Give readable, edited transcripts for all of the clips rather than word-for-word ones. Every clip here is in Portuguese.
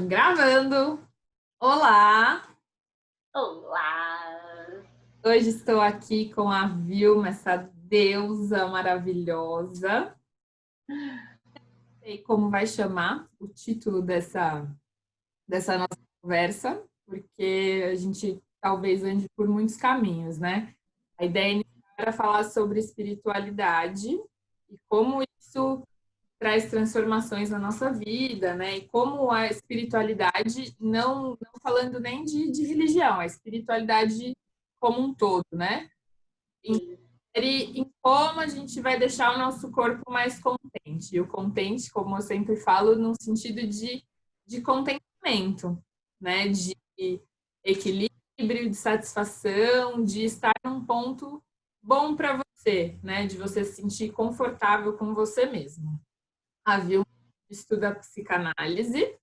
Gravando! Olá! Olá! Hoje estou aqui com a Vilma, essa deusa maravilhosa. Não sei como vai chamar o título dessa nossa conversa, porque a gente talvez ande por muitos caminhos, né? A ideia inicial era falar sobre espiritualidade e como isso traz transformações na nossa vida, né? E como a espiritualidade, não falando nem de religião, a espiritualidade como um todo, né? Sim. Em como a gente vai deixar o nosso corpo mais contente. E o contente, como eu sempre falo, no sentido de contentamento, né? De equilíbrio, de satisfação, de estar num ponto bom para você, né? De você se sentir confortável com você mesmo. A Vilma estuda psicanálise,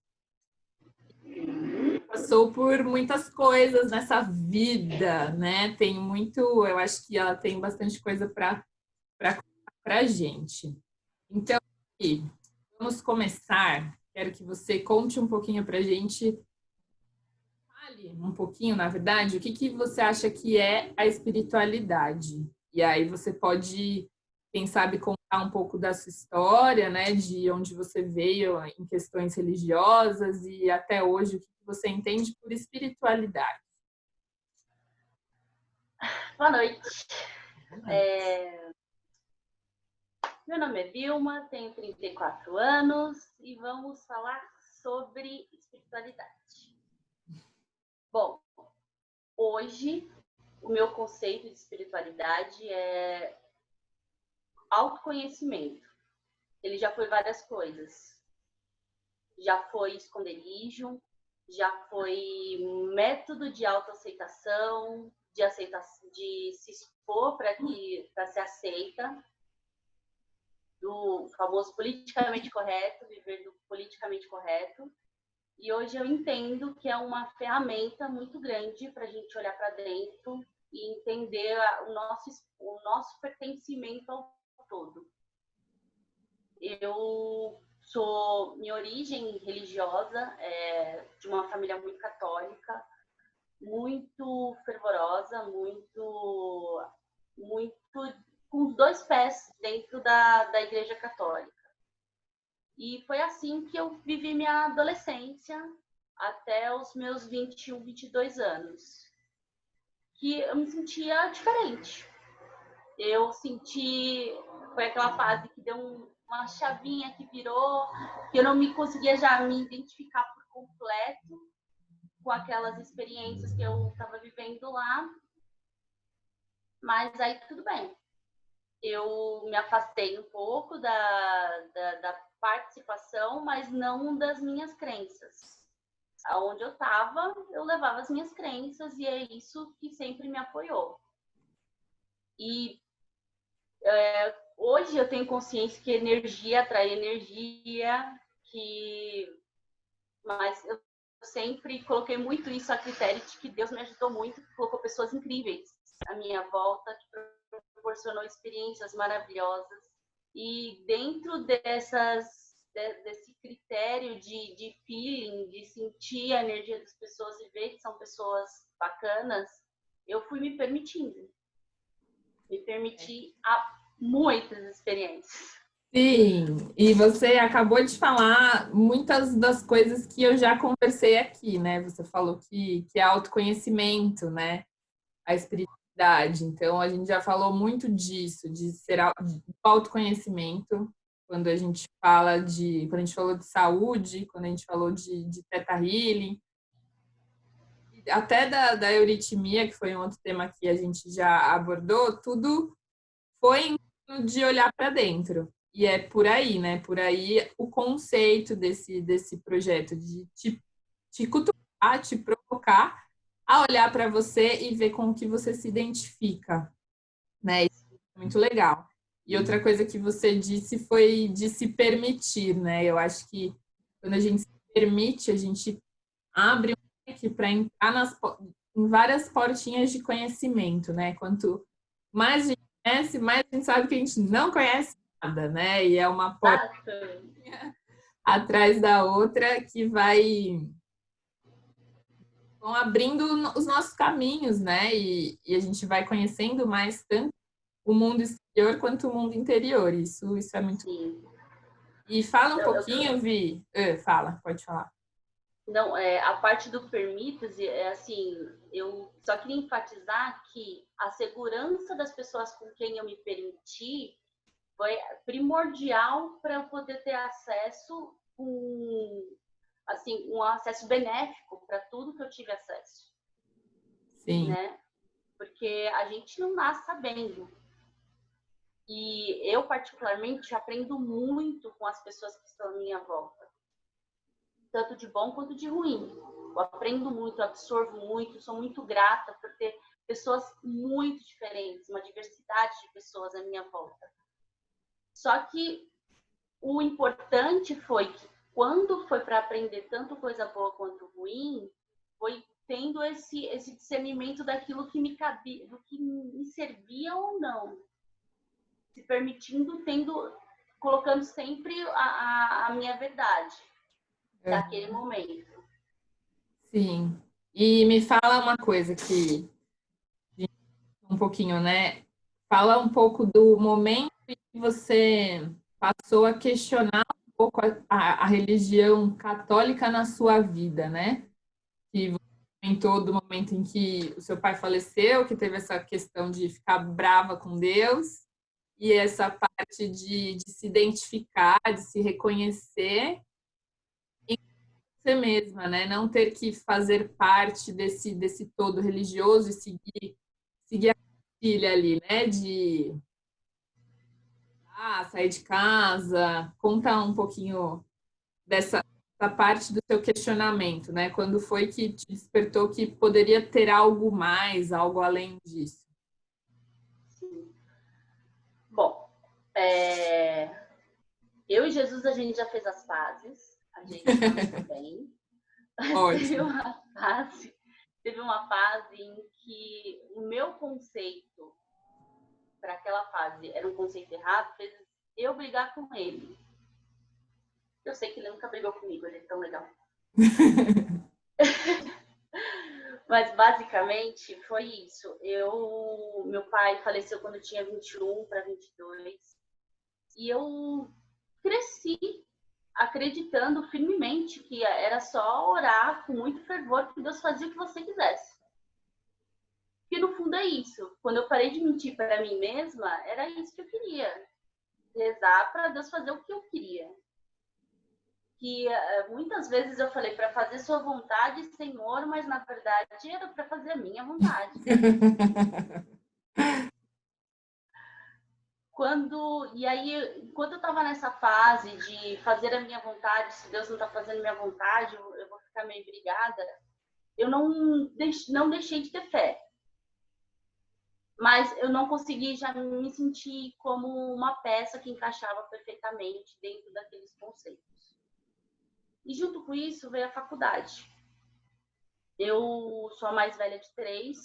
passou por muitas coisas nessa vida, né? Tem muito, eu acho que ela tem bastante coisa para a gente. Então, aqui, vamos começar. Quero que você conte um pouquinho para a gente, fale um pouquinho, na verdade, o que você acha que é a espiritualidade. E aí você pode, quem sabe, contar um pouco da sua história, né, de onde você veio em questões religiosas e até hoje o que você entende por espiritualidade. Boa noite. Meu nome é Vilma, tenho 34 anos e vamos falar sobre espiritualidade. Bom, hoje o meu conceito de espiritualidade é autoconhecimento. Ele já foi várias coisas. Já foi esconderijo, já foi método de autoaceitação, de se expor para ser aceita, do famoso politicamente correto, viver do politicamente correto. E hoje eu entendo que é uma ferramenta muito grande para a gente olhar para dentro e entender o nosso pertencimento ao todo. Eu sou, minha origem religiosa é de uma família muito católica, muito fervorosa, muito com os dois pés dentro da Igreja Católica. E foi assim que eu vivi minha adolescência até os meus 21, 22 anos, que eu me sentia diferente. Eu senti, foi aquela fase que deu uma chavinha que virou, que eu não me conseguia já me identificar por completo com aquelas experiências que eu estava vivendo lá, mas aí tudo bem. Eu me afastei um pouco da participação, mas não das minhas crenças. Aonde eu estava, eu levava as minhas crenças e é isso que sempre me apoiou. E hoje eu tenho consciência que energia atrai energia, mas eu sempre coloquei muito isso a critério de que Deus me ajudou muito, colocou pessoas incríveis à minha volta, que proporcionou experiências maravilhosas. E dentro desse critério de feeling, de sentir a energia das pessoas e ver que são pessoas bacanas, eu fui me permitindo. Me permiti a muitas experiências. Sim, e você acabou de falar muitas das coisas que eu já conversei aqui, né? Você falou que é autoconhecimento, né? A espiritualidade. Então, a gente já falou muito disso, de ser de autoconhecimento, quando a gente quando a gente falou de saúde, quando a gente falou de Theta Healing, até da euritmia, que foi um outro tema que a gente já abordou, tudo foi de olhar para dentro. E é por aí, né? Por aí o conceito desse projeto de te cutucar, te provocar a olhar para você e ver com o que você se identifica, né? Isso é muito legal. E outra coisa que você disse foi de se permitir, né? Eu acho que quando a gente se permite, a gente abre um leque para entrar em várias portinhas de conhecimento, né? Quanto mais a gente conhece, mais a gente sabe que a gente não conhece nada, né? E é uma porta Exato. atrás da outra que vão abrindo os nossos caminhos, né? E a gente vai conhecendo mais tanto o mundo exterior quanto o mundo interior. Isso é muito. Sim. E fala um pouquinho, Vi. Fala, pode falar. Não, a parte do permita-se, assim, eu só queria enfatizar que a segurança das pessoas com quem eu me permiti foi primordial para eu poder ter acesso, assim, um acesso benéfico para tudo que eu tive acesso, Sim. né? Porque a gente não nasce sabendo. E eu, particularmente, aprendo muito com as pessoas que estão à minha volta, tanto de bom quanto de ruim. Eu aprendo muito, absorvo muito, sou muito grata por ter pessoas muito diferentes, uma diversidade de pessoas à minha volta. Só que o importante foi que, quando foi para aprender tanto coisa boa quanto ruim, foi tendo esse discernimento daquilo que me cabia, do que me servia ou não, se permitindo, colocando sempre a minha verdade daquele momento. Sim. E me fala uma coisa que um pouquinho, né? Fala um pouco do momento em que você passou a questionar um pouco a religião católica na sua vida, né? Que você comentou do momento em que o seu pai faleceu, que teve essa questão de ficar brava com Deus, e essa parte de se identificar, de se reconhecer em você mesma, né? Não ter que fazer parte desse todo religioso e seguir a filha ali, né? De sair de casa. Conta um pouquinho dessa parte do seu questionamento, né? Quando foi que te despertou que poderia ter algo mais, algo além disso? Sim. Bom, eu e Jesus, a gente já fez as pazes, a gente está muito bem. Teve Ótimo. uma fase em que o meu conceito para aquela fase era um conceito errado, fez eu brigar com ele. Eu sei que ele nunca brigou comigo, ele é tão legal. Mas basicamente foi isso. Meu pai faleceu quando eu tinha 21 para 22 e eu cresci acreditando firmemente que era só orar com muito fervor que Deus fazia o que você quisesse. Que no fundo é isso. Quando eu parei de mentir para mim mesma, era isso que eu queria. Rezar para Deus fazer o que eu queria. Que muitas vezes eu falei para fazer sua vontade, Senhor, mas na verdade era para fazer a minha vontade. E aí, enquanto eu estava nessa fase de fazer a minha vontade, se Deus não está fazendo a minha vontade, eu vou ficar meio brigada, eu não deixei de ter fé. Mas eu não consegui já me sentir como uma peça que encaixava perfeitamente dentro daqueles conceitos. E junto com isso veio a faculdade. Eu sou a mais velha de 3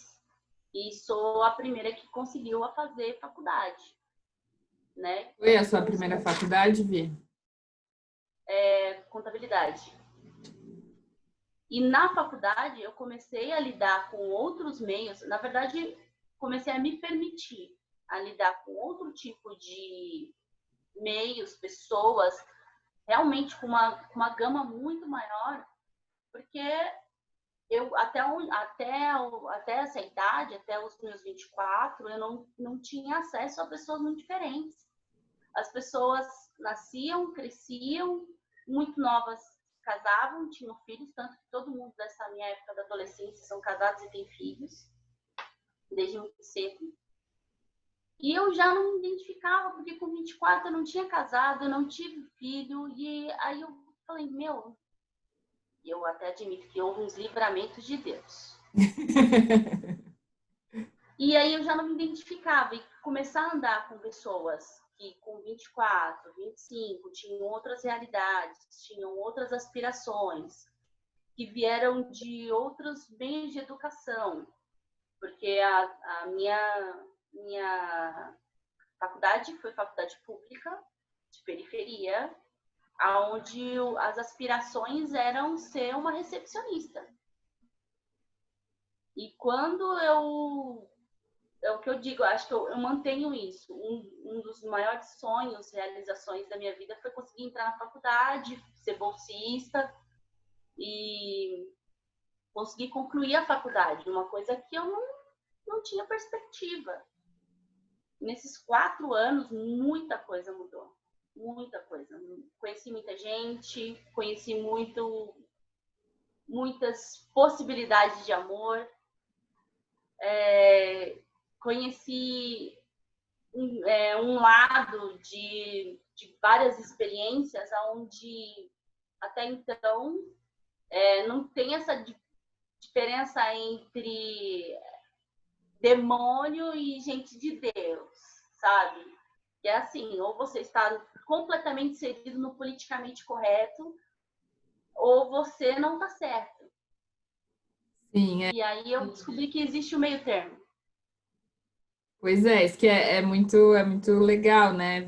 e sou a primeira que conseguiu fazer faculdade, né? Foi a sua primeira faculdade, Vi? Contabilidade. E na faculdade eu comecei a lidar com outros meios, na verdade, comecei a me permitir a lidar com outro tipo de meios, pessoas, realmente com uma gama muito maior, porque eu até essa idade, até os meus 24, eu não tinha acesso a pessoas muito diferentes. As pessoas nasciam, cresciam, muito novas, casavam, tinham filhos, tanto que todo mundo dessa minha época da adolescência são casados e têm filhos, desde muito cedo. E eu já não me identificava, porque com 24 eu não tinha casado, eu não tive filho, e aí eu falei, eu até admito que houve uns livramentos de Deus. E aí eu já não me identificava, e começar a andar com pessoas que com 24, 25 tinham outras realidades, tinham outras aspirações, que vieram de outros meios de educação, porque a minha faculdade foi faculdade pública, de periferia, onde as aspirações eram ser uma recepcionista. E quando é o que eu digo, acho que eu mantenho isso. Um dos maiores sonhos, realizações da minha vida foi conseguir entrar na faculdade, ser bolsista e conseguir concluir a faculdade, uma coisa que eu não tinha perspectiva. Nesses 4 anos, muita coisa mudou. Muita coisa. Conheci muita gente, conheci muitas possibilidades de amor. Conheci um lado de várias experiências onde até então não tem essa diferença entre demônio e gente de Deus, sabe? Que é assim, ou você está completamente inserido no politicamente correto, ou você não está certo. Sim, E aí eu descobri que existe o meio termo. pois é, isso que é muito legal, né?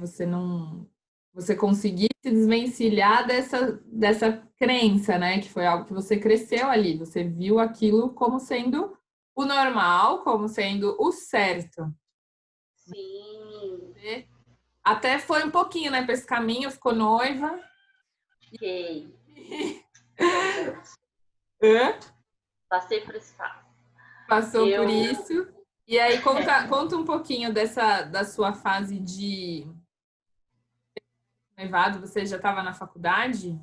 Você conseguir se desvencilhar dessa crença, né? Que foi algo que você cresceu ali, você viu aquilo como sendo o normal, como sendo o certo. Sim. Até foi um pouquinho, né, para esse caminho, ficou noiva. Fiquei. Hã? Passei por esse fato. Passou por isso. E aí, conta um pouquinho da sua fase de noivado. Você já estava na faculdade?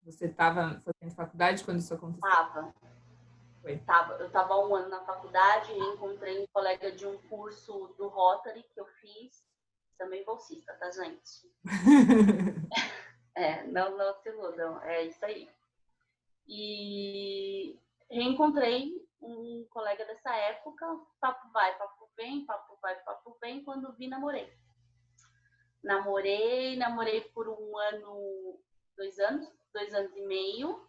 Você estava fazendo faculdade quando isso aconteceu? Eu estava há 1 ano na faculdade e encontrei um colega de um curso do Rotary que eu fiz. Também bolsista, tá, gente? Não se iludam. É isso aí. E reencontrei um colega dessa época, papo vai, papo vem, papo vai, papo vem, quando vi, namorei. Namorei por 1 ano, 2 anos, 2 anos e meio.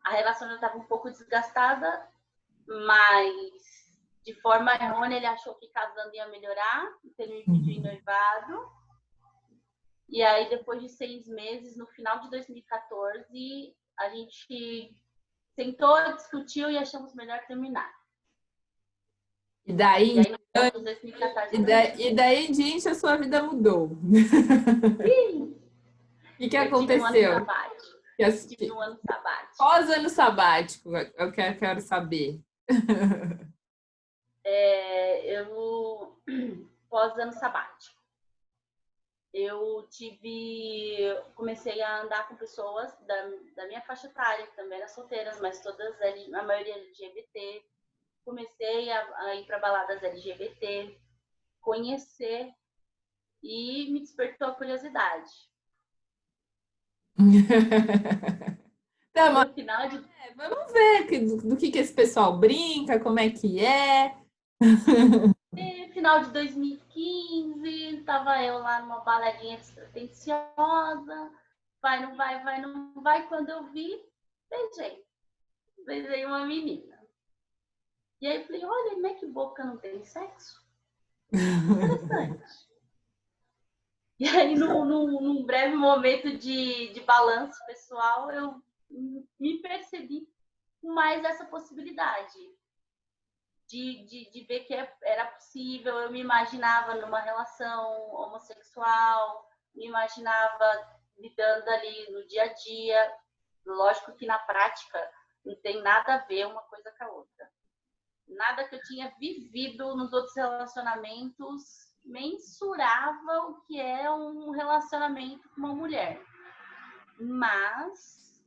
A relação já estava um pouco desgastada, mas de forma errônea ele achou que casando ia melhorar, então ele me pediu em noivado. E aí, depois de 6 meses, no final de 2014, a gente sentou, discutiu e achamos melhor terminar. E daí, E aí, no final de 2014, e daí em diante a sua vida mudou. Sim. O que Eu tive um ano aconteceu? tive um ano sabático. Pós-ano sabático, eu quero saber. Eu pós-ano sabático. Comecei a andar com pessoas da minha faixa etária, que também eram solteiras, mas todas, a maioria LGBT. Comecei a ir para baladas LGBT, conhecer, e me despertou a curiosidade. Então, No final de... vamos ver do que esse pessoal brinca, como é que é. Final de 2015, tava eu lá numa baladinha despretensiosa, vai, não vai, vai, não vai. Quando eu vi, beijei uma menina. E aí eu falei, olha, como é que boca não tem sexo? Interessante. E aí, num breve momento de balanço pessoal, eu me percebi com mais essa possibilidade de ver que era possível. Eu me imaginava numa relação homossexual, me imaginava lidando ali no dia a dia. Lógico que na prática não tem nada a ver uma coisa com a outra. Nada que eu tinha vivido nos outros relacionamentos mensurava o que é um relacionamento com uma mulher. Mas,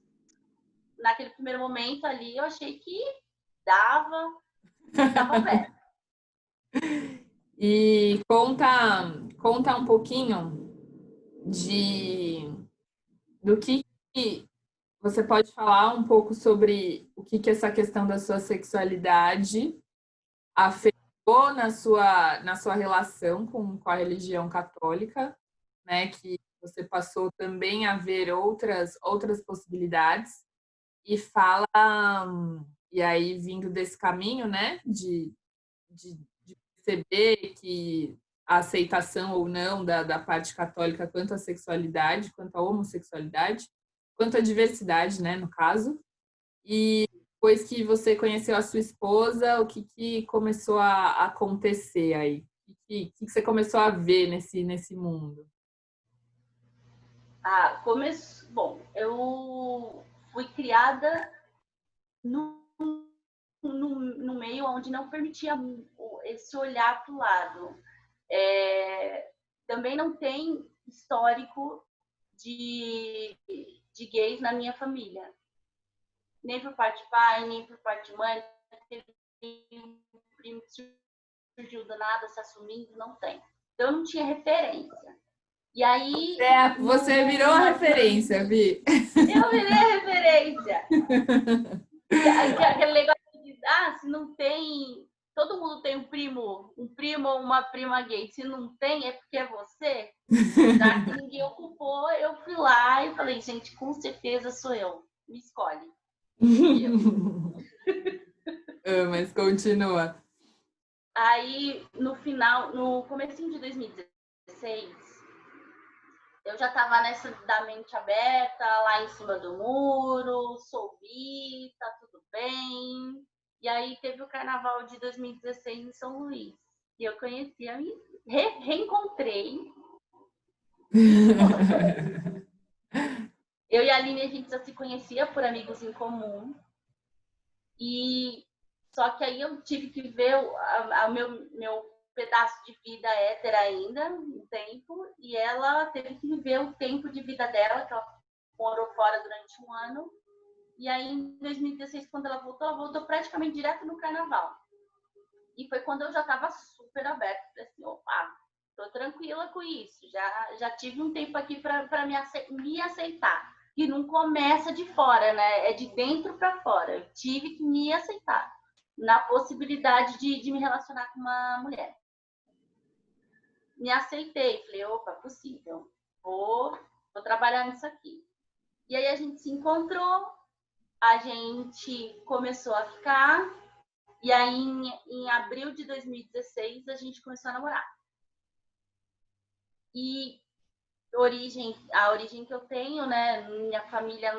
naquele primeiro momento ali, eu achei que dava pé. E conta um pouquinho do que você pode falar um pouco sobre o que essa questão da sua sexualidade afetou na sua relação com a religião católica, né? Que você passou também a ver outras possibilidades e fala, e aí vindo desse caminho, né? De perceber que a aceitação ou não da parte católica quanto à sexualidade, quanto à homossexualidade, quanto à diversidade, né, no caso. E depois que você conheceu a sua esposa, o que começou a acontecer aí? O que você começou a ver nesse mundo? Bom, eu fui criada no meio onde não permitia esse olhar para o lado. Também não tem histórico de gays na minha família. Nem por parte de pai, nem por parte de mãe. Um primo que surgiu do nada se assumindo, não tem. Então eu não tinha referência. E aí... Você virou a referência, Vi. Eu virei a referência. Aquele negócio de, se não tem... Todo mundo tem um primo ou uma prima gay. Se não tem, é porque é você. Já que ninguém ocupou, eu fui lá e falei, gente, com certeza sou eu. Me escolhe. Mas continua. Aí, no comecinho de 2016, eu já estava nessa da mente aberta, lá em cima do muro, sou bi, tá tudo bem. E aí teve o carnaval de 2016 em São Luís. E eu conheci, reencontrei. Eu e a Aline, a gente já se conhecia por amigos em comum. E só que aí eu tive que ver o meu pedaço de vida hétera ainda, um tempo, e ela teve que viver o tempo de vida dela, que ela morou fora durante um ano. E aí, em 2016, quando ela voltou praticamente direto no carnaval. E foi quando eu já estava super aberta. Falei assim, opa, tô tranquila com isso. Já tive um tempo aqui para me aceitar. E não começa de fora, né? É de dentro para fora. Eu tive que me aceitar na possibilidade de me relacionar com uma mulher. Me aceitei. Falei, opa, possível. Vou trabalhar nisso aqui. E aí a gente se encontrou. A gente começou a ficar, e aí em abril de 2016 a gente começou a namorar. E a origem que eu tenho, né, minha família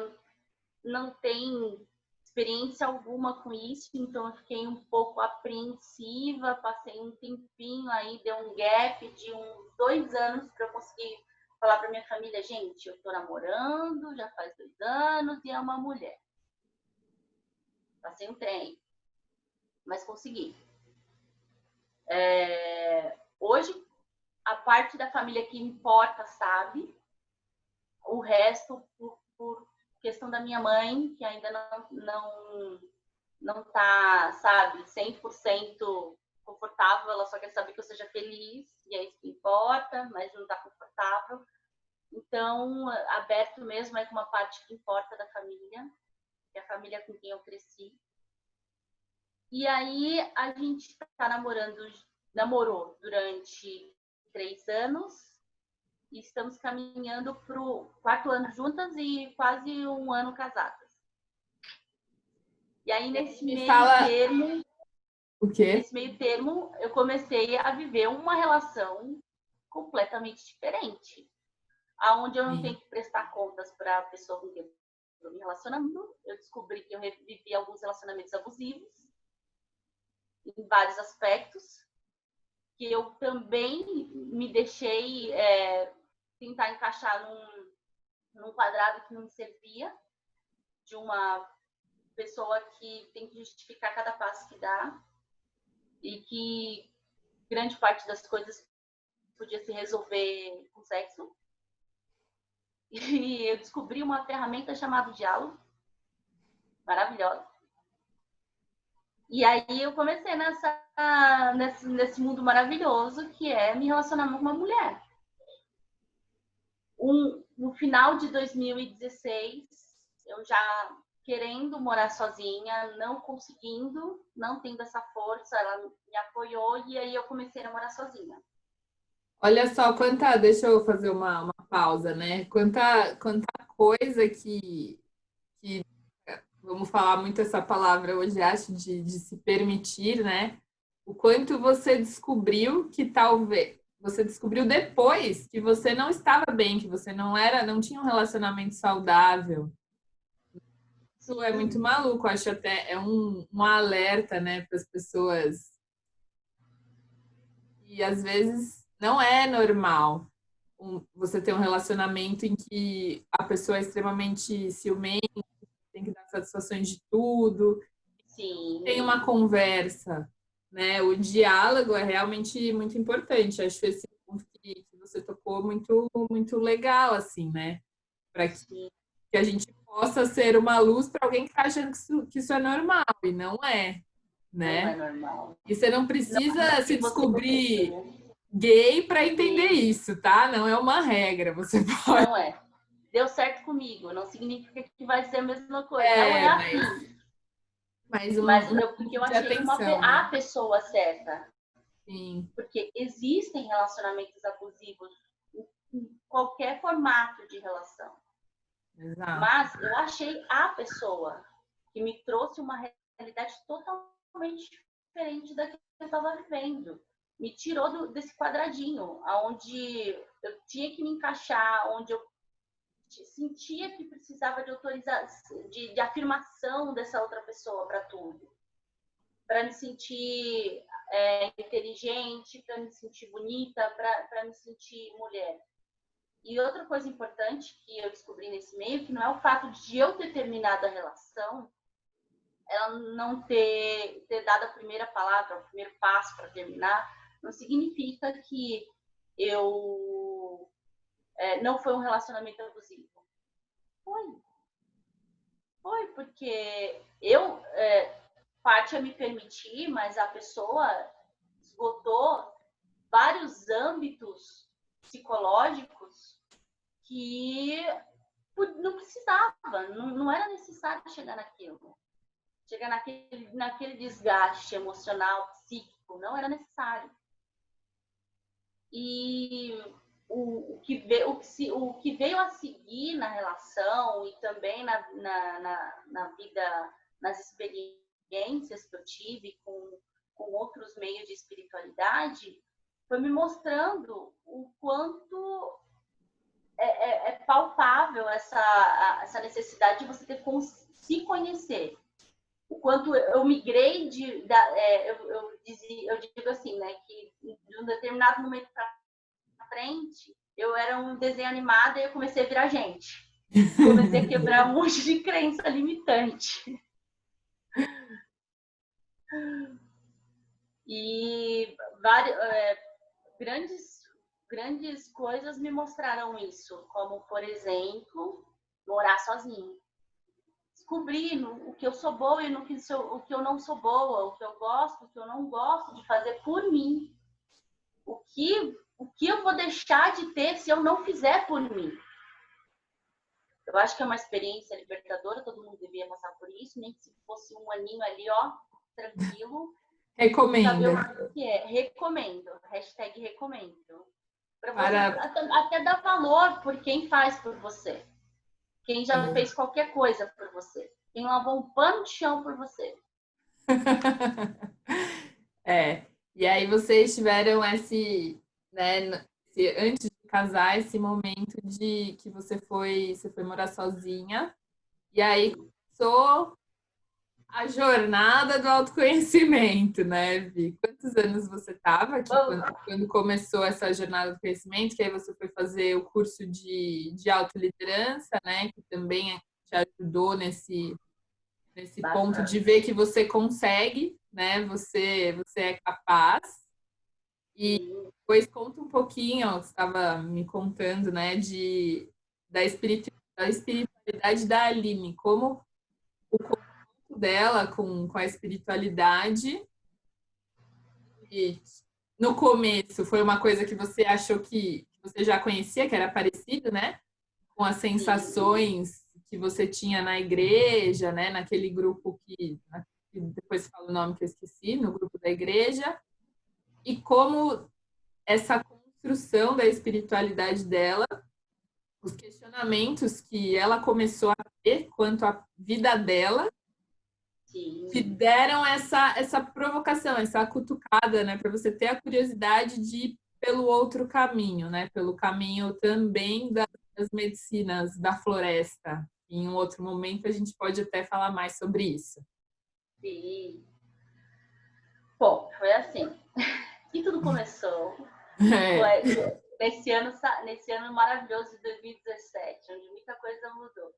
não tem experiência alguma com isso, então eu fiquei um pouco apreensiva, passei um tempinho aí, deu um gap de uns 2 anos para eu conseguir falar para minha família, gente, eu tô namorando, já faz 2 anos e é uma mulher. Passei um trem, mas consegui. Hoje, a parte da família que importa sabe, o resto, por questão da minha mãe, que ainda não tá, sabe, 100% confortável, ela só quer saber que eu seja feliz, e é isso que importa, mas não tá confortável. Então, aberto mesmo é com uma parte que importa da família, que é a família com quem eu cresci. E aí a gente namorou durante 3 anos e estamos caminhando para o 4º ano juntas e quase 1 ano casadas. E aí nesse meio termo, o quê? Nesse meio termo, eu comecei a viver uma relação completamente diferente, aonde eu não tenho que prestar contas para a pessoa com quem eu estou me relacionando. Eu descobri que eu vivi alguns relacionamentos abusivos em vários aspectos, que eu também me deixei tentar encaixar num quadrado que não me servia, de uma pessoa que tem que justificar cada passo que dá e que grande parte das coisas podia se resolver com sexo. E eu descobri uma ferramenta chamada diálogo, maravilhosa. E aí eu comecei nesse mundo maravilhoso que é me relacionar com uma mulher. No final de 2016, eu já querendo morar sozinha, não conseguindo, não tendo essa força, ela me apoiou e aí eu comecei a morar sozinha. Olha só, deixa eu fazer uma pausa, né? Quanta coisa que vamos falar muito essa palavra hoje, acho, de se permitir, né? O quanto você descobriu que talvez você descobriu depois que você não estava bem, que você não tinha um relacionamento saudável. Isso é muito maluco, acho até é um alerta, né, para as pessoas. E às vezes não é normal você ter um relacionamento em que a pessoa é extremamente ciumenta, tem que dar satisfações de tudo, Sim. tem uma conversa, né? O diálogo é realmente muito importante. Acho esse ponto que você tocou muito legal, assim, né? Para que a gente possa ser uma luz para alguém que está achando que isso é normal, e não é, Não é né? normal. E você não Não precisa é se que você pensa, descobrir né? gay para entender Sim. isso, tá? Não é uma regra. Você pode. Não é. Deu certo comigo, não significa que vai ser a mesma coisa. Não é É, assim. mas Mas um porque eu de achei atenção, a né? pessoa certa. Sim, Porque existem relacionamentos abusivos em qualquer formato de relação. exato. Mas eu achei a pessoa que me trouxe uma realidade totalmente diferente da que eu estava vivendo. Me tirou desse quadradinho, onde eu tinha que me encaixar, onde eu sentia que precisava de autorização, de afirmação dessa outra pessoa para tudo. Para me sentir inteligente, para me sentir bonita, para me sentir mulher. E outra coisa importante que eu descobri nesse meio, que não é o fato de eu ter terminado a relação, ela não ter dado a primeira palavra, o primeiro passo para terminar, não significa que eu não foi um relacionamento abusivo. Foi porque eu parte a me permitir, mas a pessoa esgotou vários âmbitos psicológicos que não precisava, não era necessário chegar naquilo. Chegar naquele desgaste emocional, psíquico, não era necessário. E o que veio a seguir na relação e também na vida, nas experiências que eu tive com outros meios de espiritualidade, foi me mostrando o quanto é palpável essa necessidade de você ter se conhecer. O quanto eu migrei eu digo assim, né, que de um determinado momento para frente, eu era um desenho animado e eu comecei a virar gente. Comecei a quebrar um monte de crença limitante. E grandes coisas me mostraram isso, como, por exemplo, morar sozinho. Descobrir o que eu sou boa e o que eu não sou boa, o que eu gosto, o que eu não gosto de fazer por mim. O que eu vou deixar de ter se eu não fizer por mim? Eu acho que é uma experiência libertadora, todo mundo devia passar por isso, nem que se fosse um aninho ali, ó, tranquilo. Recomendo. Saber o que é. Recomendo. Hashtag recomendo. Para você até dar valor por quem faz por você. Quem já fez qualquer coisa por você. Quem lavou um pano de chão por você. E aí vocês tiveram né, antes de casar, esse momento de que você foi morar sozinha. E aí começou a jornada do autoconhecimento, né, Vi? Quantos anos você estava aqui quando começou essa jornada do conhecimento? Que aí você foi fazer o curso de autoliderança, né? Que também te ajudou nesse ponto de ver que você consegue, né? Você é capaz. E depois conta um pouquinho, ó, você estava me contando, né, da espiritualidade da Aline, como o contato dela com a espiritualidade. E no começo foi uma coisa que você achou que você já conhecia, que era parecido, né? Com as sensações que você tinha na igreja, né? Naquele grupo que depois fala o nome que eu esqueci, no grupo da igreja. E como essa construção da espiritualidade dela, os questionamentos que ela começou a ter quanto à vida dela, te deram essa provocação, essa cutucada, né, para você ter a curiosidade de pelo outro caminho, né? Pelo caminho também das medicinas da floresta. Em um outro momento a gente pode até falar mais sobre isso. Sim. Bom, foi assim. E tudo começou É. nesse ano maravilhoso de 2017, onde muita coisa mudou.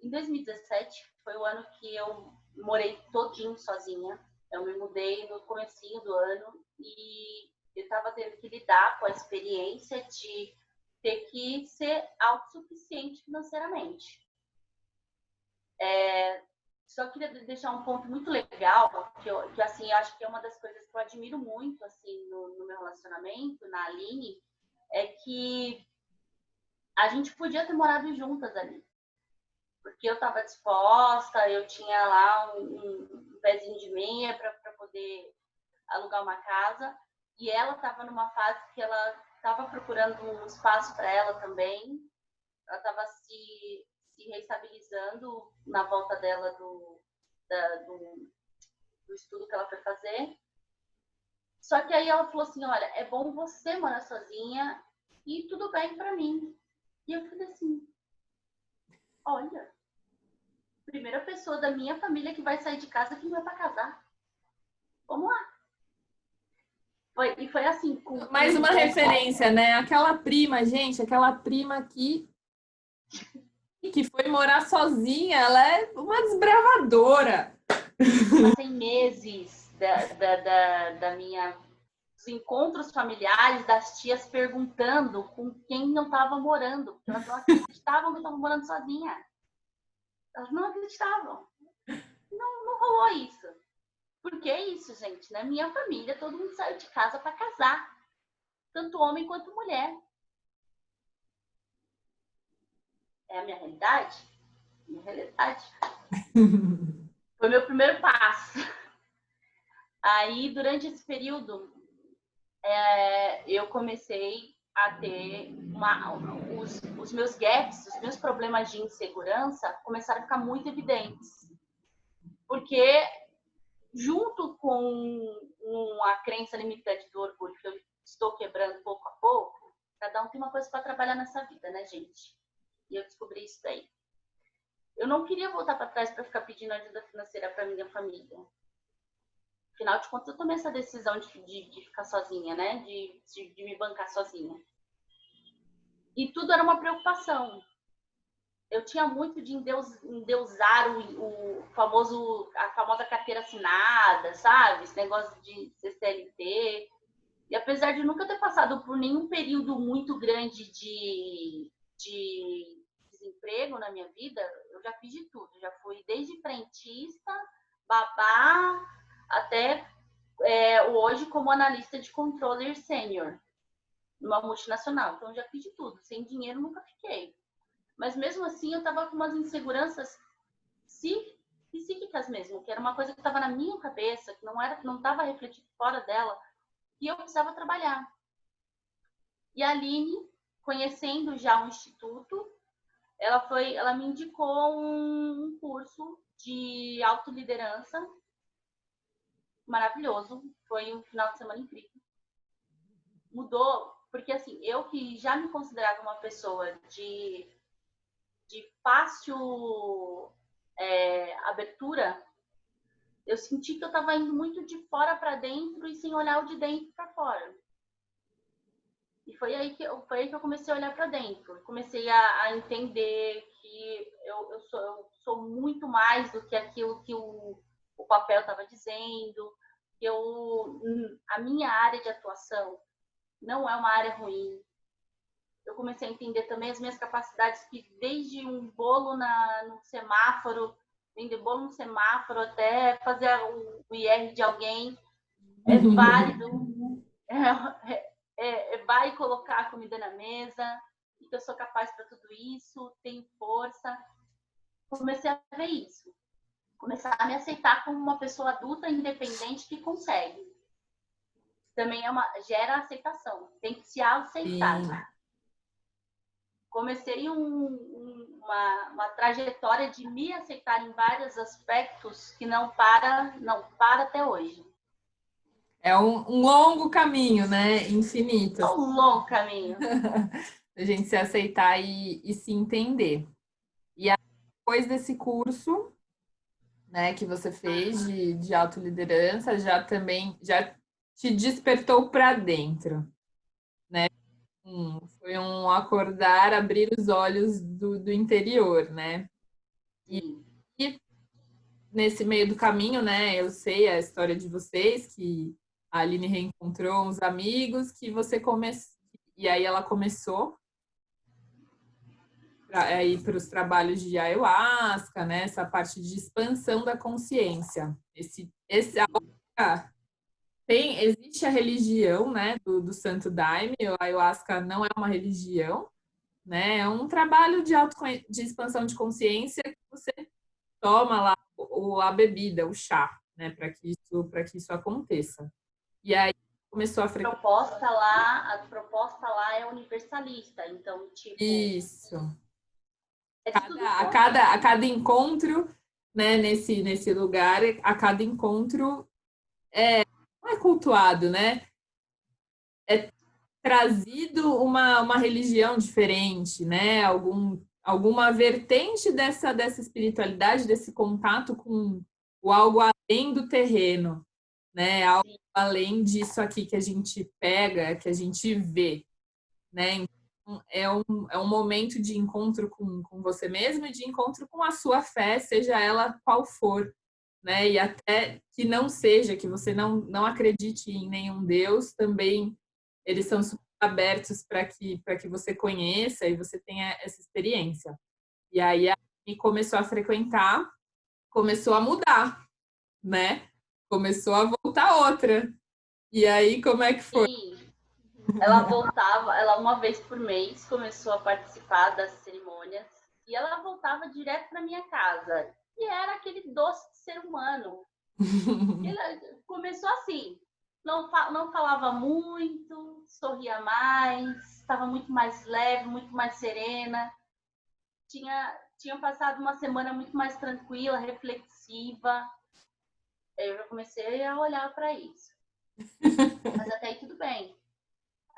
Em 2017 foi o ano que eu morei todinho sozinha. Eu me mudei no comecinho do ano e eu estava tendo que lidar com a experiência de ter que ser autossuficiente financeiramente. Só queria deixar um ponto muito legal, que assim, eu acho que é uma das coisas que eu admiro muito assim, no meu relacionamento, na Aline, é que a gente podia ter morado juntas ali. Porque eu estava disposta, eu tinha lá um pezinho de meia para poder alugar uma casa, e ela estava numa fase que ela estava procurando um espaço para ela também, ela estava se reestabilizando na volta dela do estudo que ela foi fazer. Só que aí ela falou assim, olha, é bom você morar sozinha e tudo bem para mim. E eu falei assim, olha, primeira pessoa da minha família que vai sair de casa que não é para casar. Vamos lá. E foi assim. Mais uma referência, né? Aquela prima, gente, aquela prima que foi morar sozinha, ela é uma desbravadora. Passei meses da minha dos encontros familiares das tias perguntando com quem não estava morando, porque elas não acreditavam que eu estava morando sozinha. Elas não acreditavam. Não rolou isso. Por que isso, gente? Na minha família, todo mundo saiu de casa para casar. Tanto homem quanto mulher. É a minha realidade? Minha realidade. Foi meu primeiro passo. Aí, durante esse período, eu comecei a ter os meus gaps, os meus problemas de insegurança começaram a ficar muito evidentes. Porque, junto com a crença limitante do orgulho que eu estou quebrando pouco a pouco, cada um tem uma coisa para trabalhar nessa vida, né, gente? E eu descobri isso daí. Eu não queria voltar para trás para ficar pedindo ajuda financeira para minha família. Afinal de contas, eu tomei essa decisão de ficar sozinha, né? De me bancar sozinha. E tudo era uma preocupação. Eu tinha muito de endeusar a famosa carteira assinada, sabe? Esse negócio de CLT. E apesar de nunca ter passado por nenhum período muito grande de desemprego na minha vida, eu já fiz de tudo. Já fui desde frentista, babá, até hoje como analista de controller sênior numa multinacional. Então, eu já fiz de tudo. Sem dinheiro, nunca fiquei. Mas, mesmo assim, eu estava com umas inseguranças psíquicas mesmo, que era uma coisa que estava na minha cabeça, que não estava refletido fora dela, e eu precisava trabalhar. E a Aline, conhecendo já o Instituto, ela me indicou um curso de autoliderança maravilhoso. Foi um final de semana incrível. Mudou, porque assim, eu que já me considerava uma pessoa de fácil abertura, eu senti que eu estava indo muito de fora para dentro e sem olhar o de dentro para fora. E foi aí que eu comecei a olhar para dentro. Comecei a entender que eu sou muito mais do que aquilo que o papel estava dizendo. Que a minha área de atuação não é uma área ruim. Eu comecei a entender também as minhas capacidades, que desde um bolo no semáforo, vender bolo no semáforo, até fazer o IR de alguém, é válido. Vai colocar a comida na mesa, e que eu sou capaz para tudo isso, tenho força. Comecei a ver isso. Começar a me aceitar como uma pessoa adulta, independente, que consegue. Também gera aceitação. Tem que se aceitar. Sim. Comecei uma trajetória de me aceitar em vários aspectos que não para até hoje. É um longo caminho, né? Infinito, É assim, um longo caminho. a gente se aceitar e se entender. E aí, depois desse curso, né, que você fez de autoliderança, já também já te despertou para dentro. Foi um acordar, abrir os olhos do interior, né? Sim. E nesse meio do caminho, né, eu sei a história de vocês, que a Aline reencontrou uns amigos, que você começou, e aí ela começou a ir para os trabalhos de ayahuasca, né, essa parte de expansão da consciência. Existe a religião, né, do Santo Daime, o ayahuasca não é uma religião, né, é um trabalho de expansão de consciência que você toma lá a bebida, o chá, né, para que isso aconteça. E aí começou a frequentar A proposta lá é universalista, então, tipo, isso. é de tudo um pouco. A cada encontro, né, nesse lugar, a cada encontro não é cultuado, né? É trazido uma religião diferente, né? Alguma vertente dessa espiritualidade, desse contato com o algo além do terreno, né? Algo além disso aqui que a gente pega, que a gente vê, né? Então, é um momento de encontro com você mesmo e de encontro com a sua fé, seja ela qual for, né? E até que não seja, que você não acredite em nenhum Deus, também eles são super abertos para que você conheça e você tenha essa experiência. E aí a Anne começou a frequentar, começou a mudar, né? Começou a voltar outra. E aí, como é que foi? Sim, ela voltava, ela uma vez por mês começou a participar das cerimônias e ela voltava direto para minha casa. E era aquele doce de ser humano. Ele começou assim, não falava muito, sorria mais, estava muito mais leve, muito mais serena. Tinha passado uma semana muito mais tranquila, reflexiva. Aí eu já comecei a olhar para isso. Mas até aí tudo bem.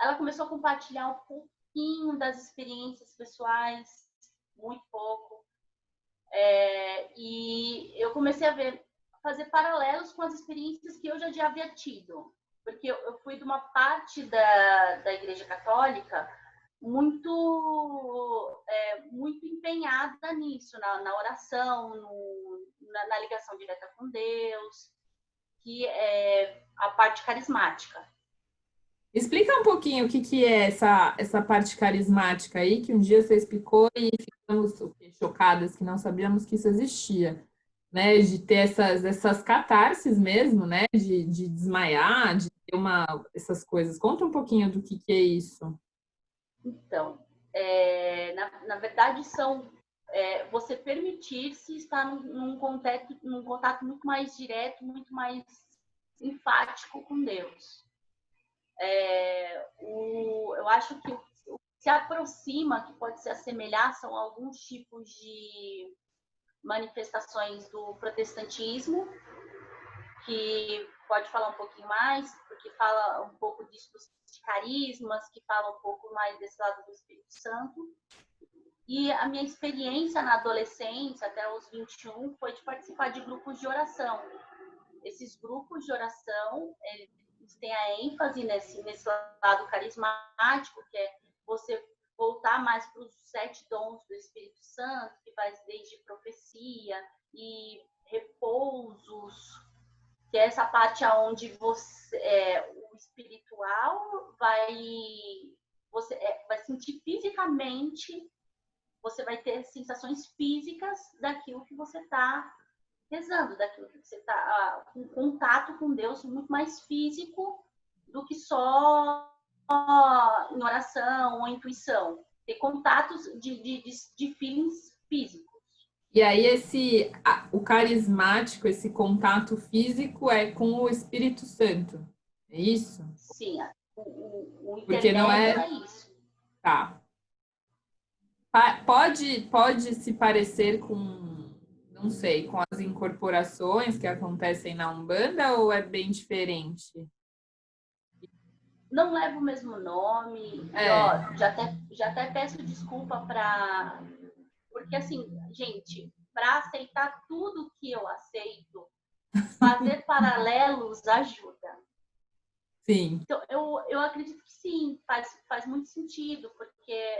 Ela começou a compartilhar um pouquinho das experiências pessoais, muito pouco. E eu comecei a fazer paralelos com as experiências que eu já havia tido. Porque eu fui de uma parte da Igreja Católica muito empenhada nisso, na oração, na ligação direta com Deus, que é a parte carismática. Explica um pouquinho o que é essa parte carismática aí, que um dia você explicou e ficamos chocadas que não sabíamos que isso existia, né? De ter essas catarses mesmo, né? De desmaiar, de ter essas coisas. Conta um pouquinho do que é isso. Então, na verdade, você permitir-se estar num contato muito mais direto, muito mais enfático com Deus. Eu acho que o que se aproxima, que pode se assemelhar, são alguns tipos de manifestações do protestantismo, que pode falar um pouquinho mais, porque fala um pouco disso de carismas, que fala um pouco mais desse lado do Espírito Santo. E a minha experiência na adolescência, até os 21, foi de participar de grupos de oração. Esses grupos de oração, eles têm a ênfase nesse lado carismático, que é você voltar mais para os 7 dons do Espírito Santo, que faz desde profecia e repousos, que é essa parte onde o espiritual vai sentir fisicamente, você vai ter sensações físicas daquilo que você está rezando, daquilo que você está com contato com Deus muito mais físico do que só em oração ou intuição. Ter contatos de feelings físicos. E aí o carismático, esse contato físico é com o Espírito Santo. É isso? Sim, o Porque não intermédio é, é isso. tá. Pode se parecer com, não sei, com as incorporações que acontecem na Umbanda ou é bem diferente? não leva o mesmo nome. E, É, ó, já até peço desculpa para... Porque, assim, gente, para aceitar tudo que eu aceito, fazer paralelos ajuda. sim. Então, eu acredito que sim, faz muito sentido, porque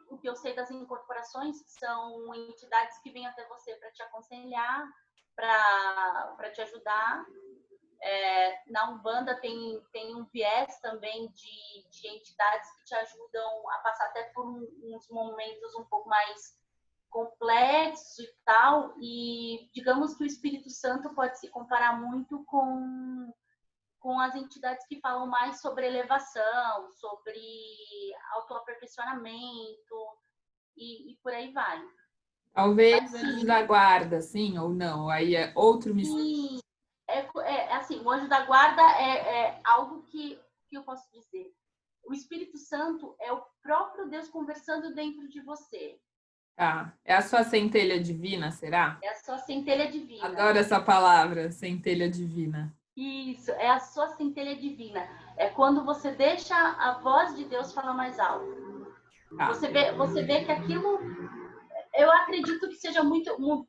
o que eu sei das incorporações são entidades que vêm até você para te aconselhar, para te ajudar. Na Umbanda tem um viés também de entidades que te ajudam a passar até por uns momentos um pouco mais complexos e tal, e digamos que o Espírito Santo pode se comparar muito com as entidades que falam mais sobre elevação, sobre autoaperfeiçoamento e por aí vai. Talvez Mas anjos sim, da guarda, sim ou não. Aí é outro mistério. sim, assim, o anjo da guarda é algo que eu posso dizer. O Espírito Santo é o próprio Deus conversando dentro de você. Tá. É a sua centelha divina, será? É a sua centelha divina. Adoro essa palavra, centelha divina. Isso, é a sua centelha divina. É quando você deixa a voz de Deus falar mais alto. Tá. Você vê que aquilo, eu acredito que seja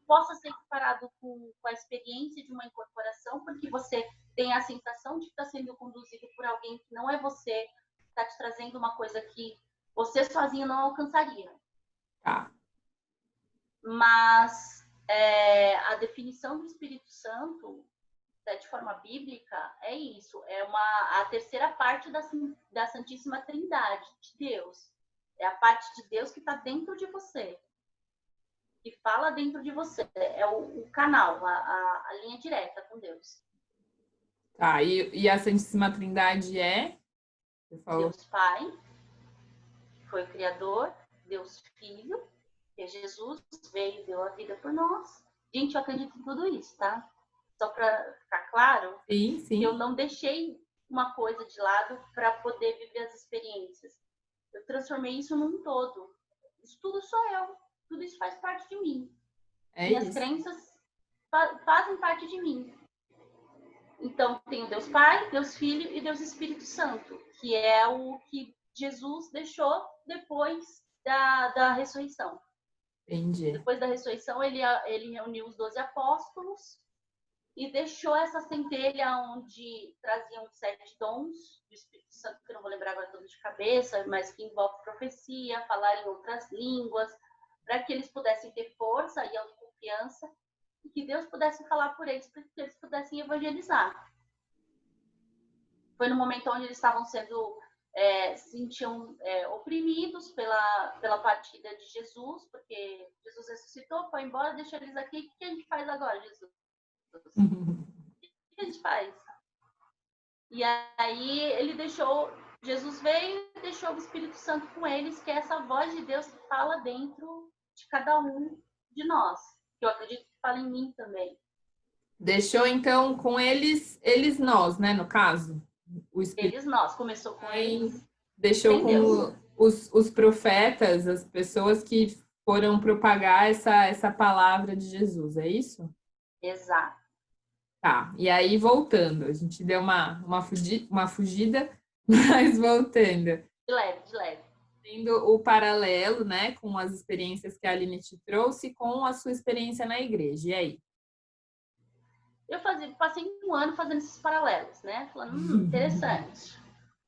possa ser comparado com a experiência de uma incorporação, porque você tem a sensação de estar sendo conduzido por alguém que não é você, está te trazendo uma coisa que você sozinho não alcançaria. Tá. Mas a definição do Espírito Santo, de forma bíblica, é isso. É a terceira parte da Santíssima Trindade, de Deus. É a parte de Deus que está dentro de você, que fala dentro de você. É o canal, a linha direta com Deus. Tá. E a Santíssima Trindade é? Você falou. Deus Pai, que foi o Criador, Deus Filho, que é Jesus, veio e deu a vida por nós. Gente, eu acredito em tudo isso, tá? Só para ficar claro, Sim, que eu sim. não deixei uma coisa de lado para poder viver as experiências. Eu transformei isso num todo. Isso tudo sou eu. Tudo isso faz parte de mim. É Minhas isso. crenças fazem parte de mim. Então, tenho Deus Pai, Deus Filho e Deus Espírito Santo, que é o que Jesus deixou depois da ressurreição. Entendi. Depois da ressurreição, ele reuniu os 12 apóstolos e deixou essa centelha onde traziam 7 dons do Espírito Santo, que eu não vou lembrar agora todos de cabeça, mas que envolve profecia, falar em outras línguas, para que eles pudessem ter força e autoconfiança e que Deus pudesse falar por eles, para que eles pudessem evangelizar. Foi no momento onde eles estavam sendo se sentiam oprimidos pela partida de Jesus, porque Jesus ressuscitou, foi embora, deixou eles aqui. O que a gente faz agora, Jesus? O que a gente faz? E aí ele deixou, Jesus veio e deixou o Espírito Santo com eles, que é essa voz de Deus que fala dentro de cada um de nós, que eu acredito que fala em mim também. Deixou então com eles nós, né, no caso. O Espírito Eles nós, começou com eles, deixou sem Deus. com os profetas, as pessoas que foram propagar essa palavra de Jesus, é isso? Exato. Tá, e aí voltando, a gente deu uma fugida, mas voltando. De leve, de leve. Tendo o paralelo, né, com as experiências que a Aline te trouxe com a sua experiência na igreja. E aí? Eu passei um ano fazendo esses paralelos, né? Falando, interessante.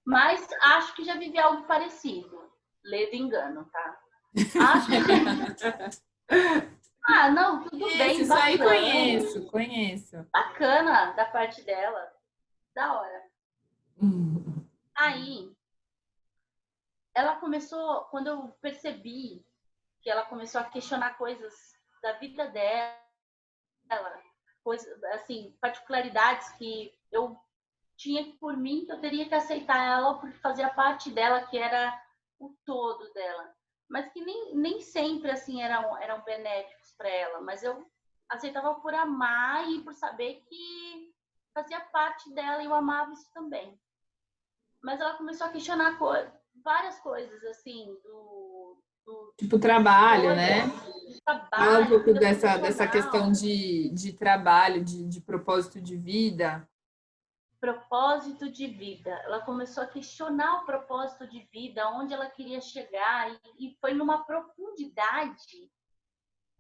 Mas acho que já vivi algo parecido. Ledo engano, tá? Acho que... Ah, não, tudo bem, Isso aí bacana. conheço. Bacana da parte dela. Da hora. Aí, ela começou, quando eu percebi que ela começou a questionar coisas da vida dela, coisas, assim, particularidades que eu tinha que, por mim, que eu teria que aceitar ela porque fazia parte dela, que era o todo dela. Mas que nem sempre, assim, eram benéficos para ela. Mas eu aceitava por amar e por saber que fazia parte dela e eu amava isso também. Mas ela começou a questionar várias coisas, assim, Tipo trabalho, né? do Fala um trabalho, pouco vida dessa questão profissional. de trabalho, de propósito de vida. propósito de vida. Ela começou a questionar o propósito de vida, onde ela queria chegar, e foi numa profundidade,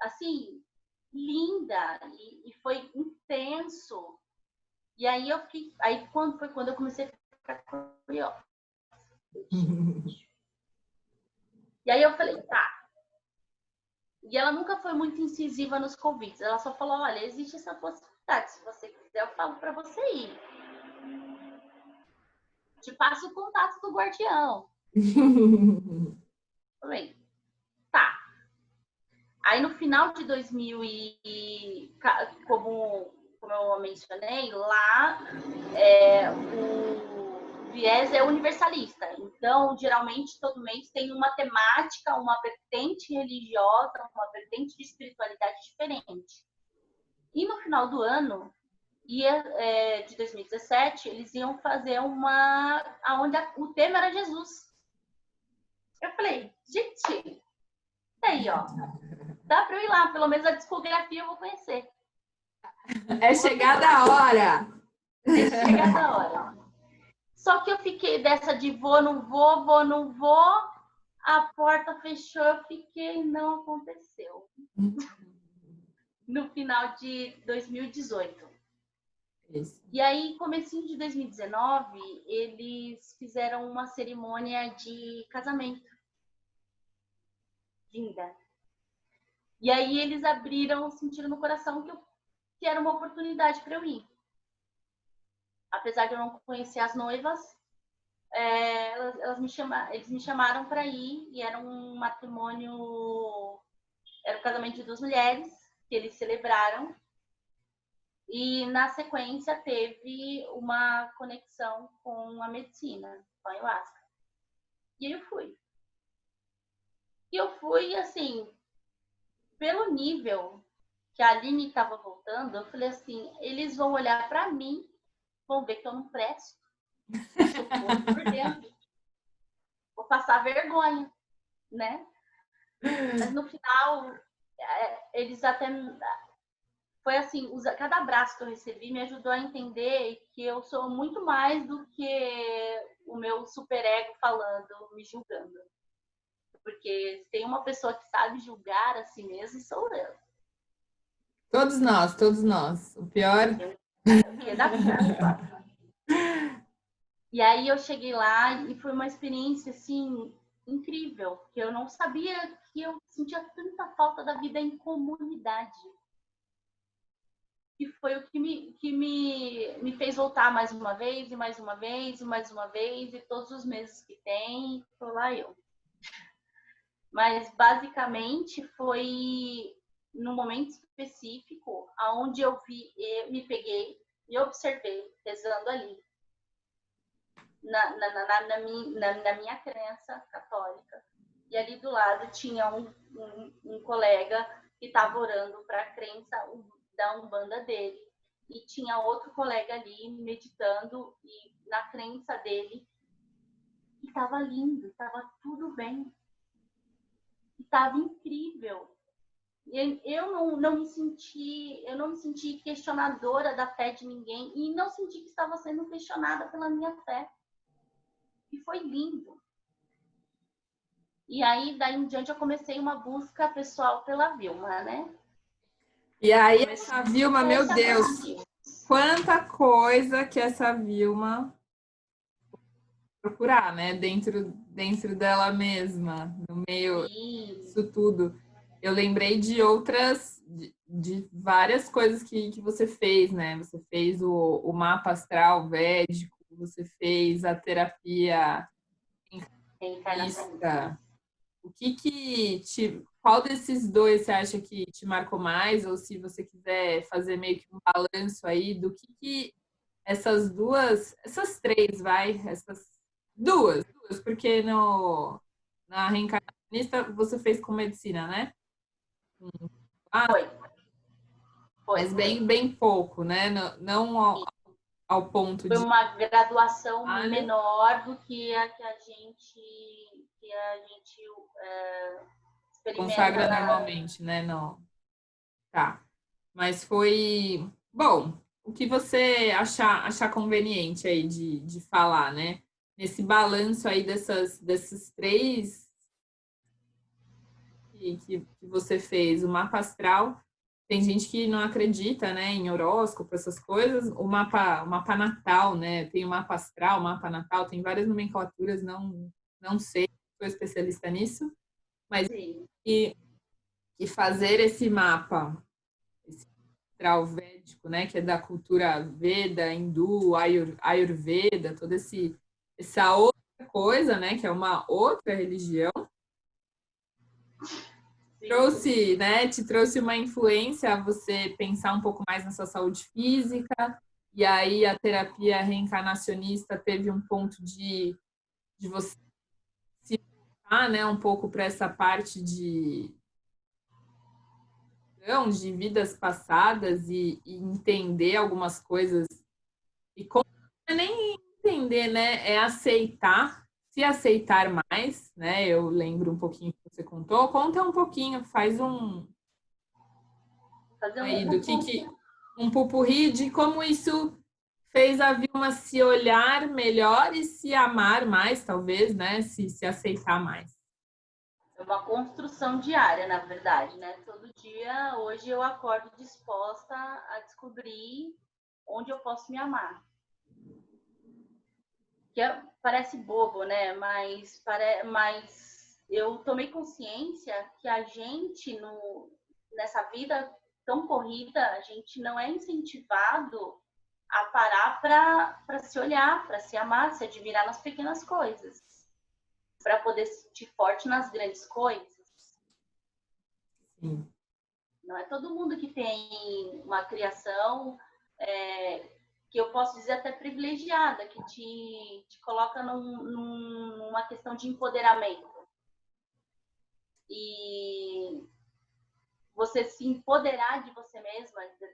assim, linda, e foi intenso. E aí eu fiquei, aí quando eu comecei a ficar curiosa. E aí eu falei, tá. E ela nunca foi muito incisiva nos convites. Ela só falou, olha, existe essa possibilidade. Se você quiser, eu falo para você ir. Te passo o contato do guardião. Falei, tá. Aí no final de 2000 como eu mencionei, lá o viés é universalista. Então, geralmente, todo mês tem uma temática, uma vertente religiosa, uma vertente de espiritualidade diferente. E no final do ano, de 2017, eles iam fazer onde o tema era Jesus. Eu falei, gente, aí, ó, dá para eu ir lá, pelo menos a discografia eu vou conhecer. É chegada a hora. É chegada a hora. Só que eu fiquei dessa de vou, não vou, vou, não vou. A porta fechou, eu fiquei, não aconteceu. No final de 2018. Isso. E aí, comecinho de 2019, eles fizeram uma cerimônia de casamento. Linda. E aí eles sentiram no coração que era uma oportunidade para eu ir. Apesar de eu não conhecer as noivas, eles me chamaram para ir, e era um matrimônio, era um casamento de 2 mulheres que eles celebraram, e na sequência teve uma conexão com a medicina, com a ayahuasca. E aí eu fui. E eu fui, assim, pelo nível que a Aline estava voltando, eu falei assim, eles vão olhar para mim, vão ver que eu não presto, eu sou podre por dentro. Vou passar vergonha, né? Mas no final, eles até... Foi assim, cada abraço que eu recebi me ajudou a entender que eu sou muito mais do que o meu superego falando, me julgando. Porque se tem uma pessoa que sabe julgar a si mesmo, sou eu. Todos nós, todos nós. O pior... Porque dá pra... E aí eu cheguei lá e foi uma experiência, assim, incrível. Porque eu não sabia que eu sentia tanta falta da vida em comunidade. E foi o que me fez voltar mais uma vez, e mais uma vez, e mais uma vez, e todos os meses que tem, foi lá eu. Mas, basicamente, foi num momento específico, onde eu me peguei e observei, rezando ali, na minha crença católica. E ali do lado tinha um colega que estava orando para a crença da Umbanda dele. E tinha outro colega ali meditando e na crença dele. E estava lindo, estava tudo bem. Estava incrível. Eu não me senti questionadora da fé de ninguém e não senti que estava sendo questionada pela minha fé. E foi lindo. E aí, daí em diante, eu comecei uma busca pessoal pela Vilma, né? E aí, essa Vilma, meu Deus, quanta coisa que essa Vilma procurar, né? Dentro dela mesma, no meio disso tudo. Eu lembrei de outras, de várias coisas que você fez, né? Você fez o mapa astral védico, você fez a terapia encarnacionista. O qual desses dois você acha que te marcou mais? Ou se você quiser fazer meio que um balanço aí do que essas duas, porque na reencarnacionista você fez com medicina, né? Foi. Mas bem pouco, né? Não ao ponto Foi de... uma graduação menor do que a gente experimenta. Consagra normalmente, né? Não. Tá. Mas foi... Bom, o que você achar conveniente aí de falar, né? Nesse balanço aí desses três que você fez, o mapa astral. Tem gente que não acredita, né, em horóscopo, essas coisas. O mapa natal, né? Tem o mapa astral, o mapa natal, tem várias nomenclaturas, não sei, sou especialista nisso, mas Sim. e fazer esse mapa, esse astral védico, né, que é da cultura Veda, Hindu, Ayurveda, toda essa outra coisa, né, que é uma outra religião, Sim. né, te trouxe uma influência a você pensar um pouco mais na sua saúde física, e aí a terapia reencarnacionista teve um ponto de você se voltar, né, um pouco para essa parte de vidas passadas e entender algumas coisas. E como não é nem entender, né, é aceitar, se aceitar mais, né? Eu lembro um pouquinho que você contou. Conta um pouquinho, faz Fazer aí um do que um pupurri de como isso fez a Vilma se olhar melhor e se amar mais, talvez, né? Se aceitar mais. É uma construção diária, na verdade, né? Todo dia, hoje eu acordo disposta a descobrir onde eu posso me amar. Parece bobo, né? Mas eu tomei consciência que a gente, nessa vida tão corrida, a gente não é incentivado a parar para se olhar, para se amar, se admirar nas pequenas coisas, para poder se sentir forte nas grandes coisas. Sim. Não é todo mundo que tem uma criação que eu posso dizer até privilegiada, que te coloca numa questão de empoderamento. E você se empoderar de você mesma, de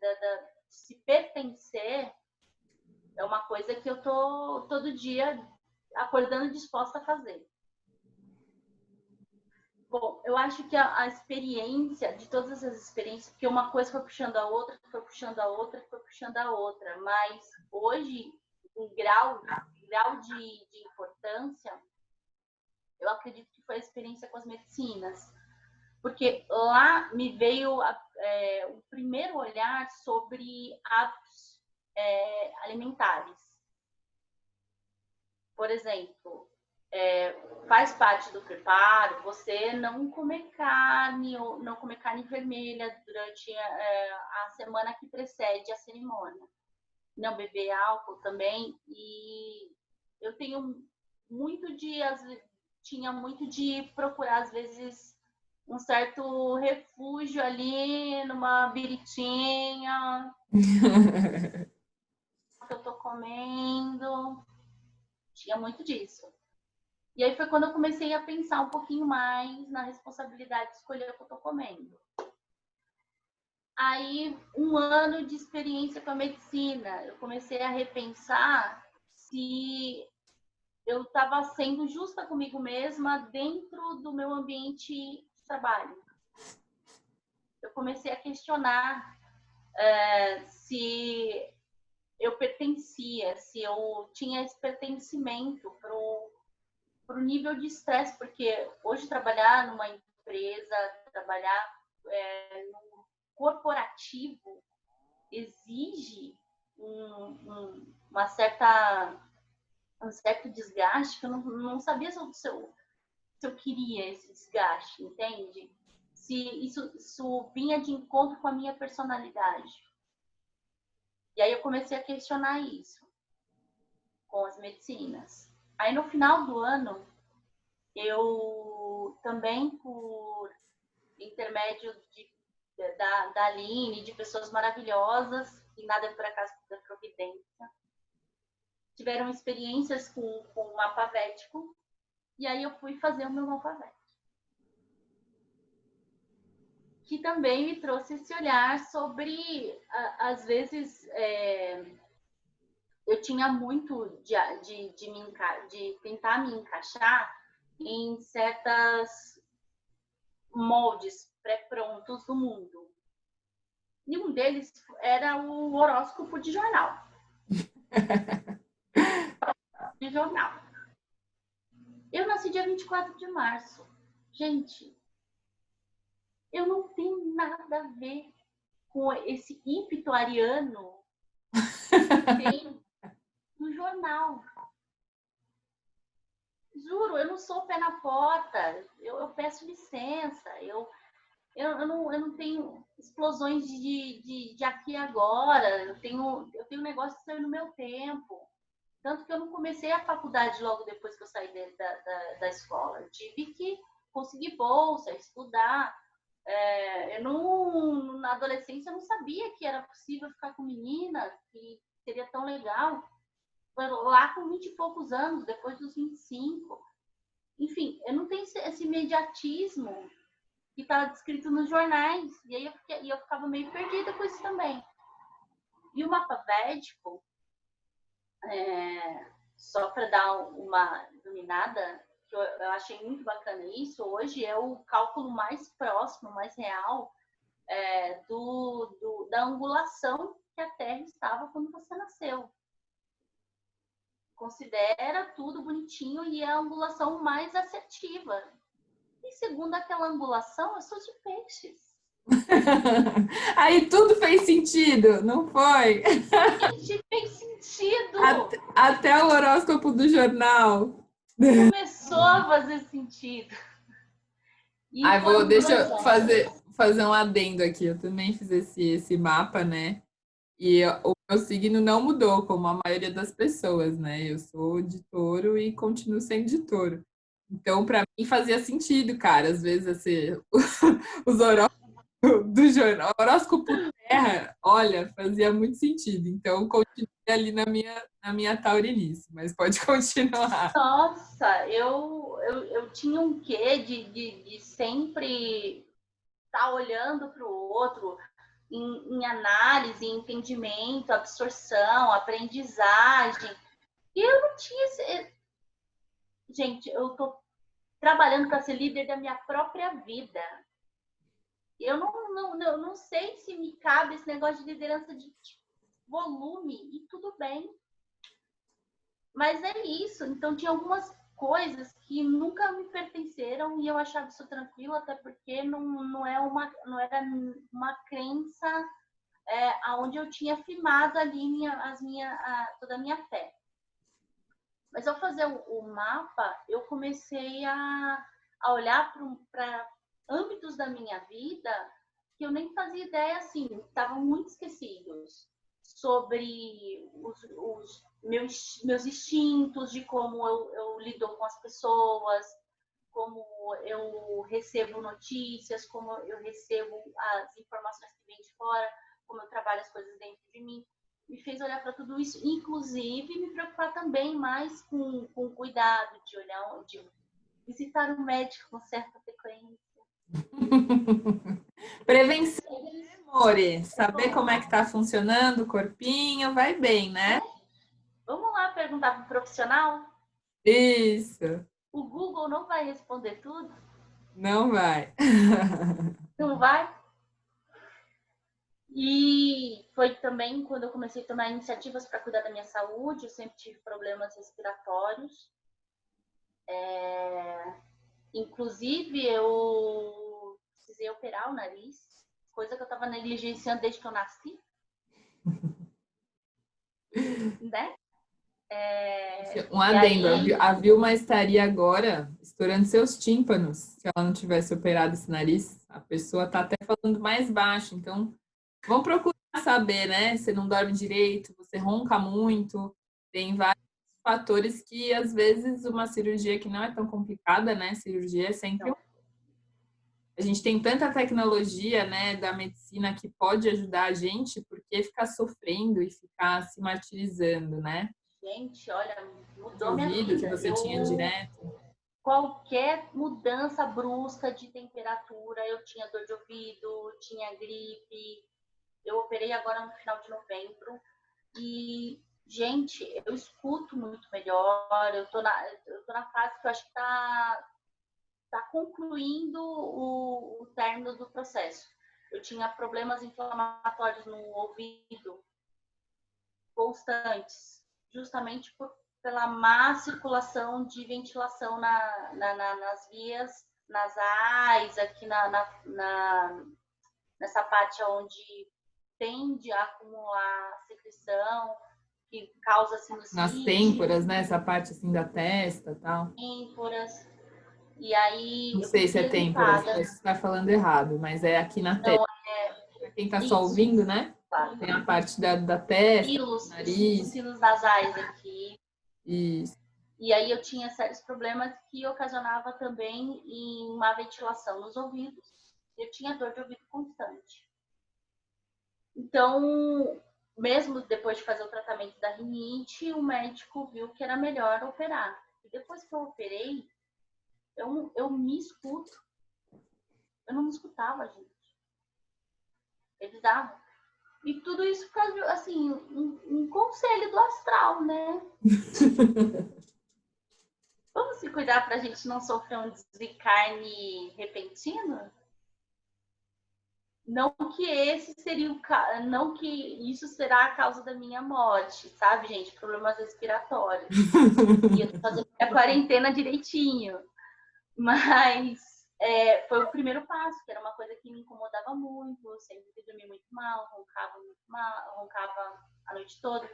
se pertencer, é uma coisa que eu tô todo dia acordando disposta a fazer. Bom, eu acho que a experiência, de todas as experiências, porque uma coisa foi puxando a outra, foi puxando a outra, foi puxando a outra, mas hoje, um grau de importância, eu acredito que foi a experiência com as medicinas. Porque lá me veio o primeiro olhar sobre hábitos alimentares. Por exemplo, faz parte do preparo você não comer carne ou não comer carne vermelha durante a semana que precede a cerimônia. Não beber álcool também. E eu tinha muito de procurar, às vezes, um certo refúgio ali numa biritinha que eu tô comendo. Tinha muito disso. E aí foi quando eu comecei a pensar um pouquinho mais na responsabilidade de escolher o que eu tô comendo. Aí, um ano de experiência com a medicina, eu comecei a repensar se eu estava sendo justa comigo mesma dentro do meu ambiente de trabalho. Eu comecei a questionar se eu pertencia, se eu tinha esse pertencimento para o nível de estresse, porque hoje trabalhar numa empresa, trabalhar no corporativo, exige uma um certo desgaste, que eu não sabia se eu queria esse desgaste, entende? Se isso vinha de encontro com a minha personalidade. E aí eu comecei a questionar isso com as medicinas. Aí no final do ano, eu também, por intermédio da Aline, de pessoas maravilhosas, e nada é por acaso da providência, tiveram experiências com o mapa védico, e aí eu fui fazer o meu mapa védico. Que também me trouxe esse olhar sobre, às vezes, eu tinha muito de tentar me encaixar em certas moldes pré-prontos do mundo. E um deles era o horóscopo de jornal. De jornal. Eu nasci dia 24 de março. Gente, eu não tenho nada a ver com esse ímpeto ariano que tem no jornal. Juro, eu não sou pé na porta, eu peço licença, eu não tenho explosões de aqui e agora, eu tenho um negócio que saiu no meu tempo. Tanto que eu não comecei a faculdade logo depois que eu saí da escola. Eu tive que conseguir bolsa, estudar. Eu não, na adolescência eu não sabia que era possível ficar com menina, que seria tão legal. Lá com 20 e poucos anos, depois dos 25. Enfim, eu não tenho esse imediatismo que estava descrito nos jornais. E aí eu ficava meio perdida com isso também. E o mapa védico, só para dar uma iluminada, que eu achei muito bacana isso, hoje é o cálculo mais próximo, mais real, da angulação que a Terra estava quando você nasceu. Considera tudo bonitinho e é a angulação mais assertiva. E segundo aquela angulação, eu sou de peixes. Aí tudo fez sentido, não foi? Gente, fez sentido! Até o horóscopo do jornal. Começou a fazer sentido. Ai, deixa eu fazer um adendo aqui. Eu também fiz esse mapa, né? E o meu signo não mudou, como a maioria das pessoas, né? Eu sou de touro e continuo sendo de touro. Então, para mim fazia sentido, cara. Às vezes, assim, os horóscopos do jornal, horóscopo terra, olha, fazia muito sentido. Então, continuei ali na minha taurinice, mas pode continuar. Nossa, eu tinha um quê de sempre estar olhando para o outro em análise, entendimento, absorção, aprendizagem. E eu não tinha esse... Gente, eu tô trabalhando para ser líder da minha própria vida. Eu não sei se me cabe esse negócio de liderança de volume, e tudo bem. Mas é isso. Então, tinha algumas coisas que nunca me pertenceram e eu achava isso tranquilo, até porque não era uma crença onde eu tinha firmado ali toda a minha fé. Mas ao fazer o mapa, eu comecei a olhar para âmbitos da minha vida que eu nem fazia ideia, assim, estavam muito esquecidos, sobre os meus instintos, de como eu lido com as pessoas, como eu recebo notícias, como eu recebo as informações que vêm de fora, como eu trabalho as coisas dentro de mim. Me fez olhar para tudo isso, inclusive me preocupar também mais com cuidado, de visitar o médico com certa frequência. Prevenção, né, amore? Saber como é que tá funcionando o corpinho, vai bem, né? Vamos lá perguntar para o profissional? Isso. O Google não vai responder tudo? Não vai. Não vai? E foi também quando eu comecei a tomar iniciativas para cuidar da minha saúde. Eu sempre tive problemas respiratórios. Inclusive, eu precisei operar o nariz, coisa que eu estava negligenciando desde que eu nasci. Né? Um adendo, a Vilma estaria agora estourando seus tímpanos se ela não tivesse operado esse nariz. A pessoa tá até falando mais baixo, então vamos procurar saber, né? Você não dorme direito, você ronca muito, tem vários fatores que às vezes uma cirurgia que não é tão complicada, né? Cirurgia é sempre a gente tem tanta tecnologia, né, da medicina que pode ajudar a gente, por que ficar sofrendo e ficar se martirizando, né? Gente, olha, De mudou minha ouvido que vida. você tinha direto. Qualquer mudança brusca de temperatura, eu tinha dor de ouvido, tinha gripe. Eu operei agora no final de novembro. E, gente, eu escuto muito melhor. Eu tô na fase que eu acho que tá concluindo o término do processo. eu tinha problemas inflamatórios no ouvido constantes, justamente pela má circulação de ventilação nas vias nasais, aqui nessa parte onde tende a acumular secreção, que causa sinusite. Nas têmporas, né? Essa parte assim da testa e tal. Têmporas. E aí Não eu sei se é fiquei têmporas, gripada. você está falando errado, mas é aqui na testa. Para quem está só ouvindo, né? Claro. Tem a parte da testa, Silos, nariz. os silos nasais aqui. Isso. E aí eu tinha sérios problemas que ocasionava também em uma ventilação nos ouvidos. Eu tinha dor de ouvido constante. Então, mesmo depois de fazer o tratamento da rinite, o médico viu que era melhor operar. E depois que eu operei, eu me escuto. Eu não me escutava, gente. É bizarro. E tudo isso por causa, assim, um conselho do astral, né? Vamos se cuidar para a gente não sofrer um desencarne repentino? Não que esse seria não que isso será a causa da minha morte, sabe, gente? Problemas respiratórios. E eu tô fazendo a quarentena direitinho. Mas foi o primeiro passo, que era uma coisa que me incomodava muito. Eu sempre dormi muito mal, roncava a noite toda.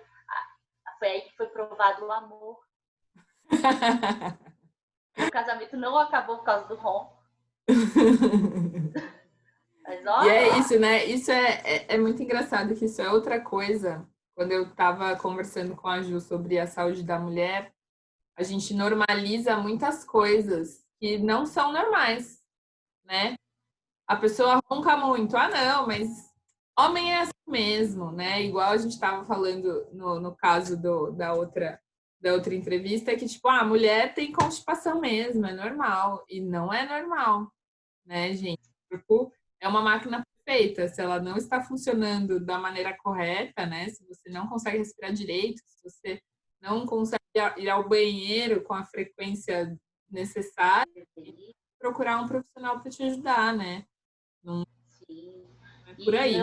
Foi aí que foi provado o amor. O casamento não acabou por causa do ronco. Mas, E é isso, né? Isso é muito engraçado, que isso é outra coisa. Quando eu estava conversando com a Ju sobre a saúde da mulher, a gente normaliza muitas coisas que não são normais, né? A pessoa ronca muito. Ah, não, mas homem é assim mesmo, né? Igual a gente estava falando no caso da outra entrevista, que tipo, a mulher tem constipação mesmo, é normal. E não é normal, né, gente? O corpo é uma máquina perfeita. Se ela não está funcionando da maneira correta, né? Se você não consegue respirar direito, se você não consegue ir ao banheiro com a frequência necessária, procurar um profissional para te ajudar, né? Não sim. é por E aí.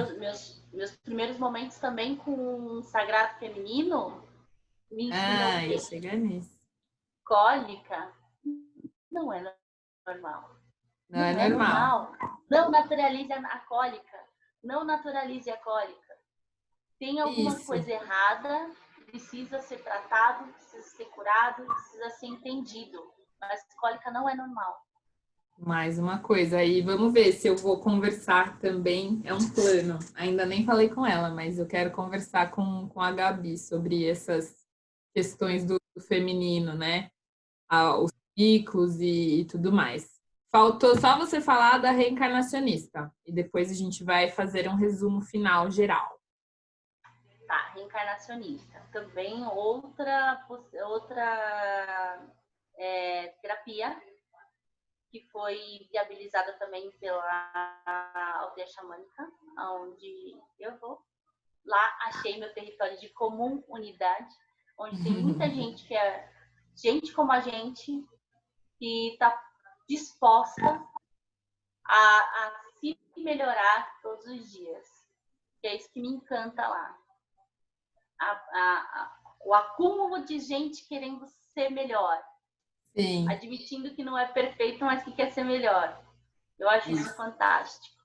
meus primeiros momentos também com o sagrado feminino me ensinou Ah, ia que chegar nisso. cólica não é normal. Não é Não é normal. normal. Não naturalize a cólica. Não naturalize a cólica. Tem alguma Isso. coisa errada, precisa ser tratado, precisa ser curado, precisa ser entendido. Mas cólica não é normal. Mais uma coisa. Aí vamos ver se eu vou conversar também. É um plano. Ainda nem falei com ela, mas eu quero conversar com a Gabi sobre essas questões do feminino, né? Os ciclos e tudo mais. Faltou só você falar da reencarnacionista. E depois a gente vai fazer um resumo final geral. Tá, reencarnacionista. Também outra terapia que foi viabilizada também pela aldeia xamânica, onde eu vou. Lá achei meu território de comum unidade, onde tem muita gente que é gente como a gente, que está disposta a se melhorar todos os dias. Que é isso que me encanta lá. O acúmulo de gente querendo ser melhor. Sim. Admitindo que não é perfeito, mas que quer ser melhor. Eu acho isso fantástico.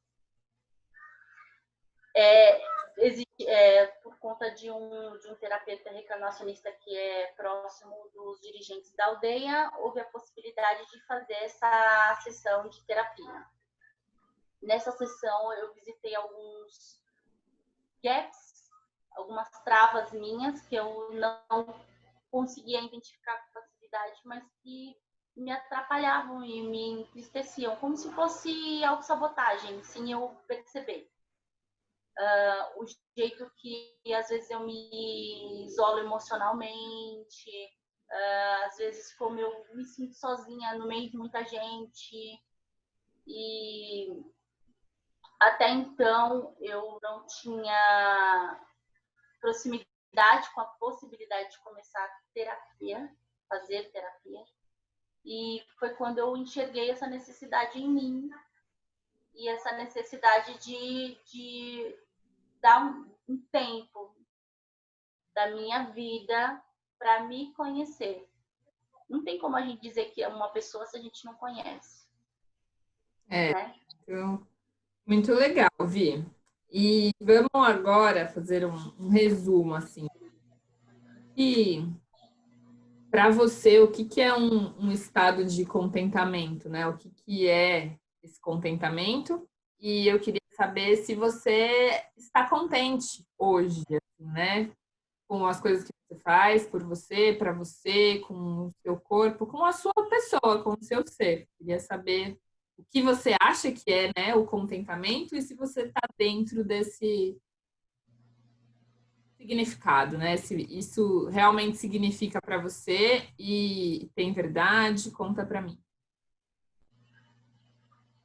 Por conta de um terapeuta reencarnacionista que é próximo dos dirigentes da aldeia, houve a possibilidade de fazer essa sessão de terapia. Nessa sessão, eu visitei alguns gaps, algumas travas minhas que eu não conseguia identificar com facilidade, mas que me atrapalhavam e me entristeciam, como se fosse autossabotagem, sem eu perceber. O jeito que às vezes eu me isolo emocionalmente, às vezes como eu me sinto sozinha no meio de muita gente. E até então eu não tinha proximidade com a possibilidade de começar terapia, fazer terapia. E foi quando eu enxerguei essa necessidade em mim e essa necessidade de dar um tempo da minha vida para me conhecer. Não tem como a gente dizer que é uma pessoa se a gente não conhece, né? Então, muito legal, Vi. E vamos agora fazer um resumo, assim. E para você, o que que é um estado de contentamento, né? O que que é esse contentamento? E eu queria saber se você está contente hoje, assim, né? Com as coisas que você faz por você, para você, com o seu corpo, com a sua pessoa, com o seu ser. Queria saber o que você acha que é, né, o contentamento e se você está dentro desse significado, né? Se isso realmente significa para você e tem verdade, conta para mim.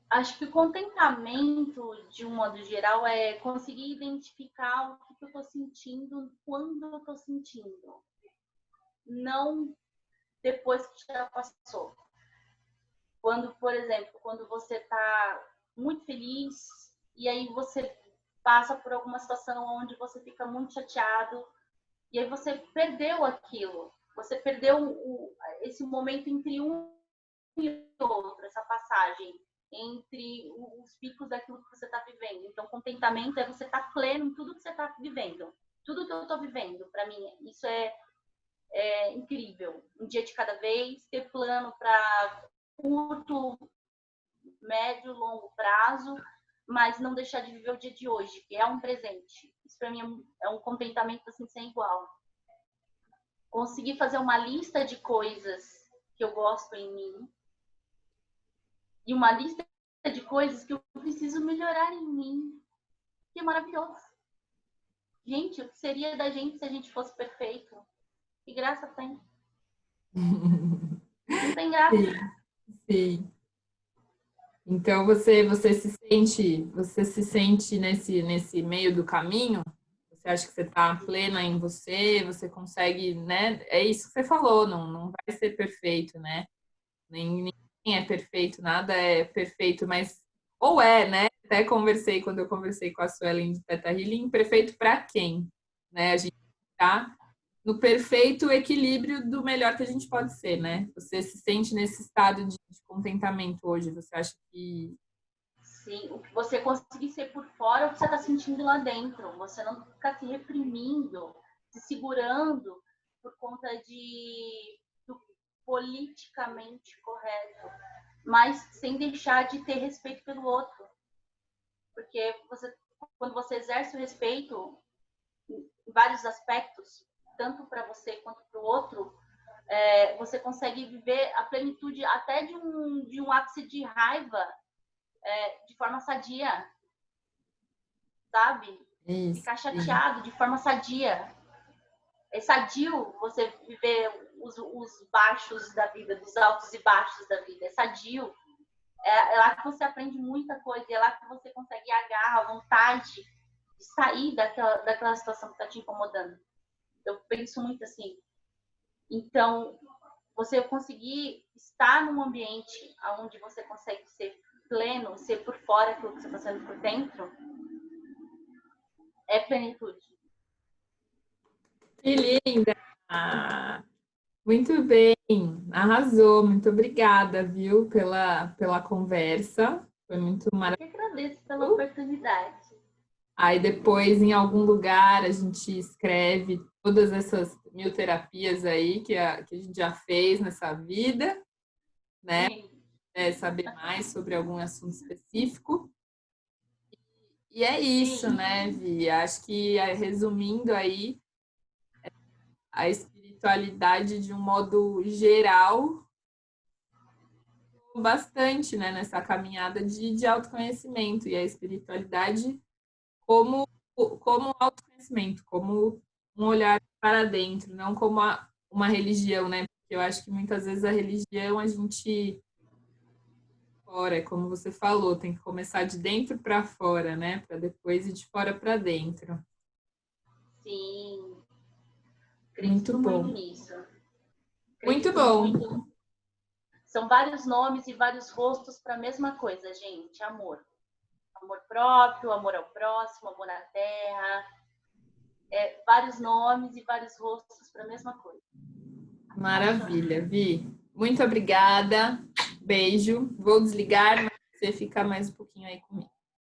Acho que o contentamento, de um modo geral, é conseguir identificar o que eu estou sentindo, quando eu estou sentindo. Não depois que já passou. Quando, por exemplo, quando você está muito feliz e aí você passa por alguma situação onde você fica muito chateado e aí você perdeu aquilo. Você perdeu esse momento entre um e outro, essa passagem entre os picos daquilo que você está vivendo. Então, contentamento é você estar pleno em tudo que você está vivendo. Tudo que eu estou vivendo, para mim, isso é incrível. Um dia de cada vez, ter plano para curto, médio, longo prazo, mas não deixar de viver o dia de hoje, que é um presente. Isso para mim é um contentamento assim sem igual. Conseguir fazer uma lista de coisas que eu gosto em mim e uma lista de coisas que eu preciso melhorar em mim. Que maravilhoso. Gente, o que seria da gente se a gente fosse perfeito? Que graça tem? Não tem graça. Sim, sim. Então você se sente nesse meio do caminho? Você acha que você está plena em você? Você consegue, né? É isso que você falou, não vai ser perfeito, né? Ninguém é perfeito, nada é perfeito, mas ou é, né? Até conversei quando eu conversei com a Suelen de Teta Healing, perfeito para quem, né? A gente tá no perfeito equilíbrio do melhor que a gente pode ser, né? Você se sente nesse estado de contentamento hoje? Você acha que Sim, o que você conseguir ser por fora é o que você está sentindo lá dentro. Você não ficar se reprimindo, se segurando por conta do politicamente correto, mas sem deixar de ter respeito pelo outro. Porque quando você exerce o respeito em vários aspectos, tanto para você quanto para o outro, você consegue viver a plenitude até de um ápice de raiva de forma sadia, sabe? é isso? Ficar Sim. chateado de forma sadia. É sadio você viver os baixos da vida, dos altos e baixos da vida. É sadio. É lá que você aprende muita coisa. É lá que você consegue agarrar a vontade de sair daquela situação que está te incomodando. Eu penso muito assim. Então, você conseguir estar num ambiente onde você consegue ser pleno, ser por fora aquilo que você está sendo por dentro, é plenitude. Que linda! Ah, muito bem, arrasou. Muito obrigada, viu, pela conversa. Foi muito Eu que agradeço pela maravilhoso. oportunidade. Aí depois, em algum lugar, a gente escreve todas essas 1000 terapias aí que a gente já fez nessa vida, né? Sim, Saber mais sobre algum assunto específico. E é isso, sim, né, Vi? Acho que, resumindo aí, a espiritualidade de um modo geral, bastante, né, nessa caminhada de autoconhecimento. E a espiritualidade como, como autoconhecimento, como um olhar para dentro, não como uma religião, né? Porque eu acho que muitas vezes a religião a gente fora, é como você falou, tem que começar de dentro para fora, né? Para depois ir de fora para dentro. sim. Muito Acredito muito bom. nisso. Muito Acredito bom. muito. São vários nomes e vários rostos para a mesma coisa, gente. Amor. Amor próprio, amor ao próximo, amor à terra, vários nomes e vários rostos para a mesma coisa. Maravilha, Vi. Muito obrigada. Beijo. Vou desligar, mas você fica mais um pouquinho aí comigo.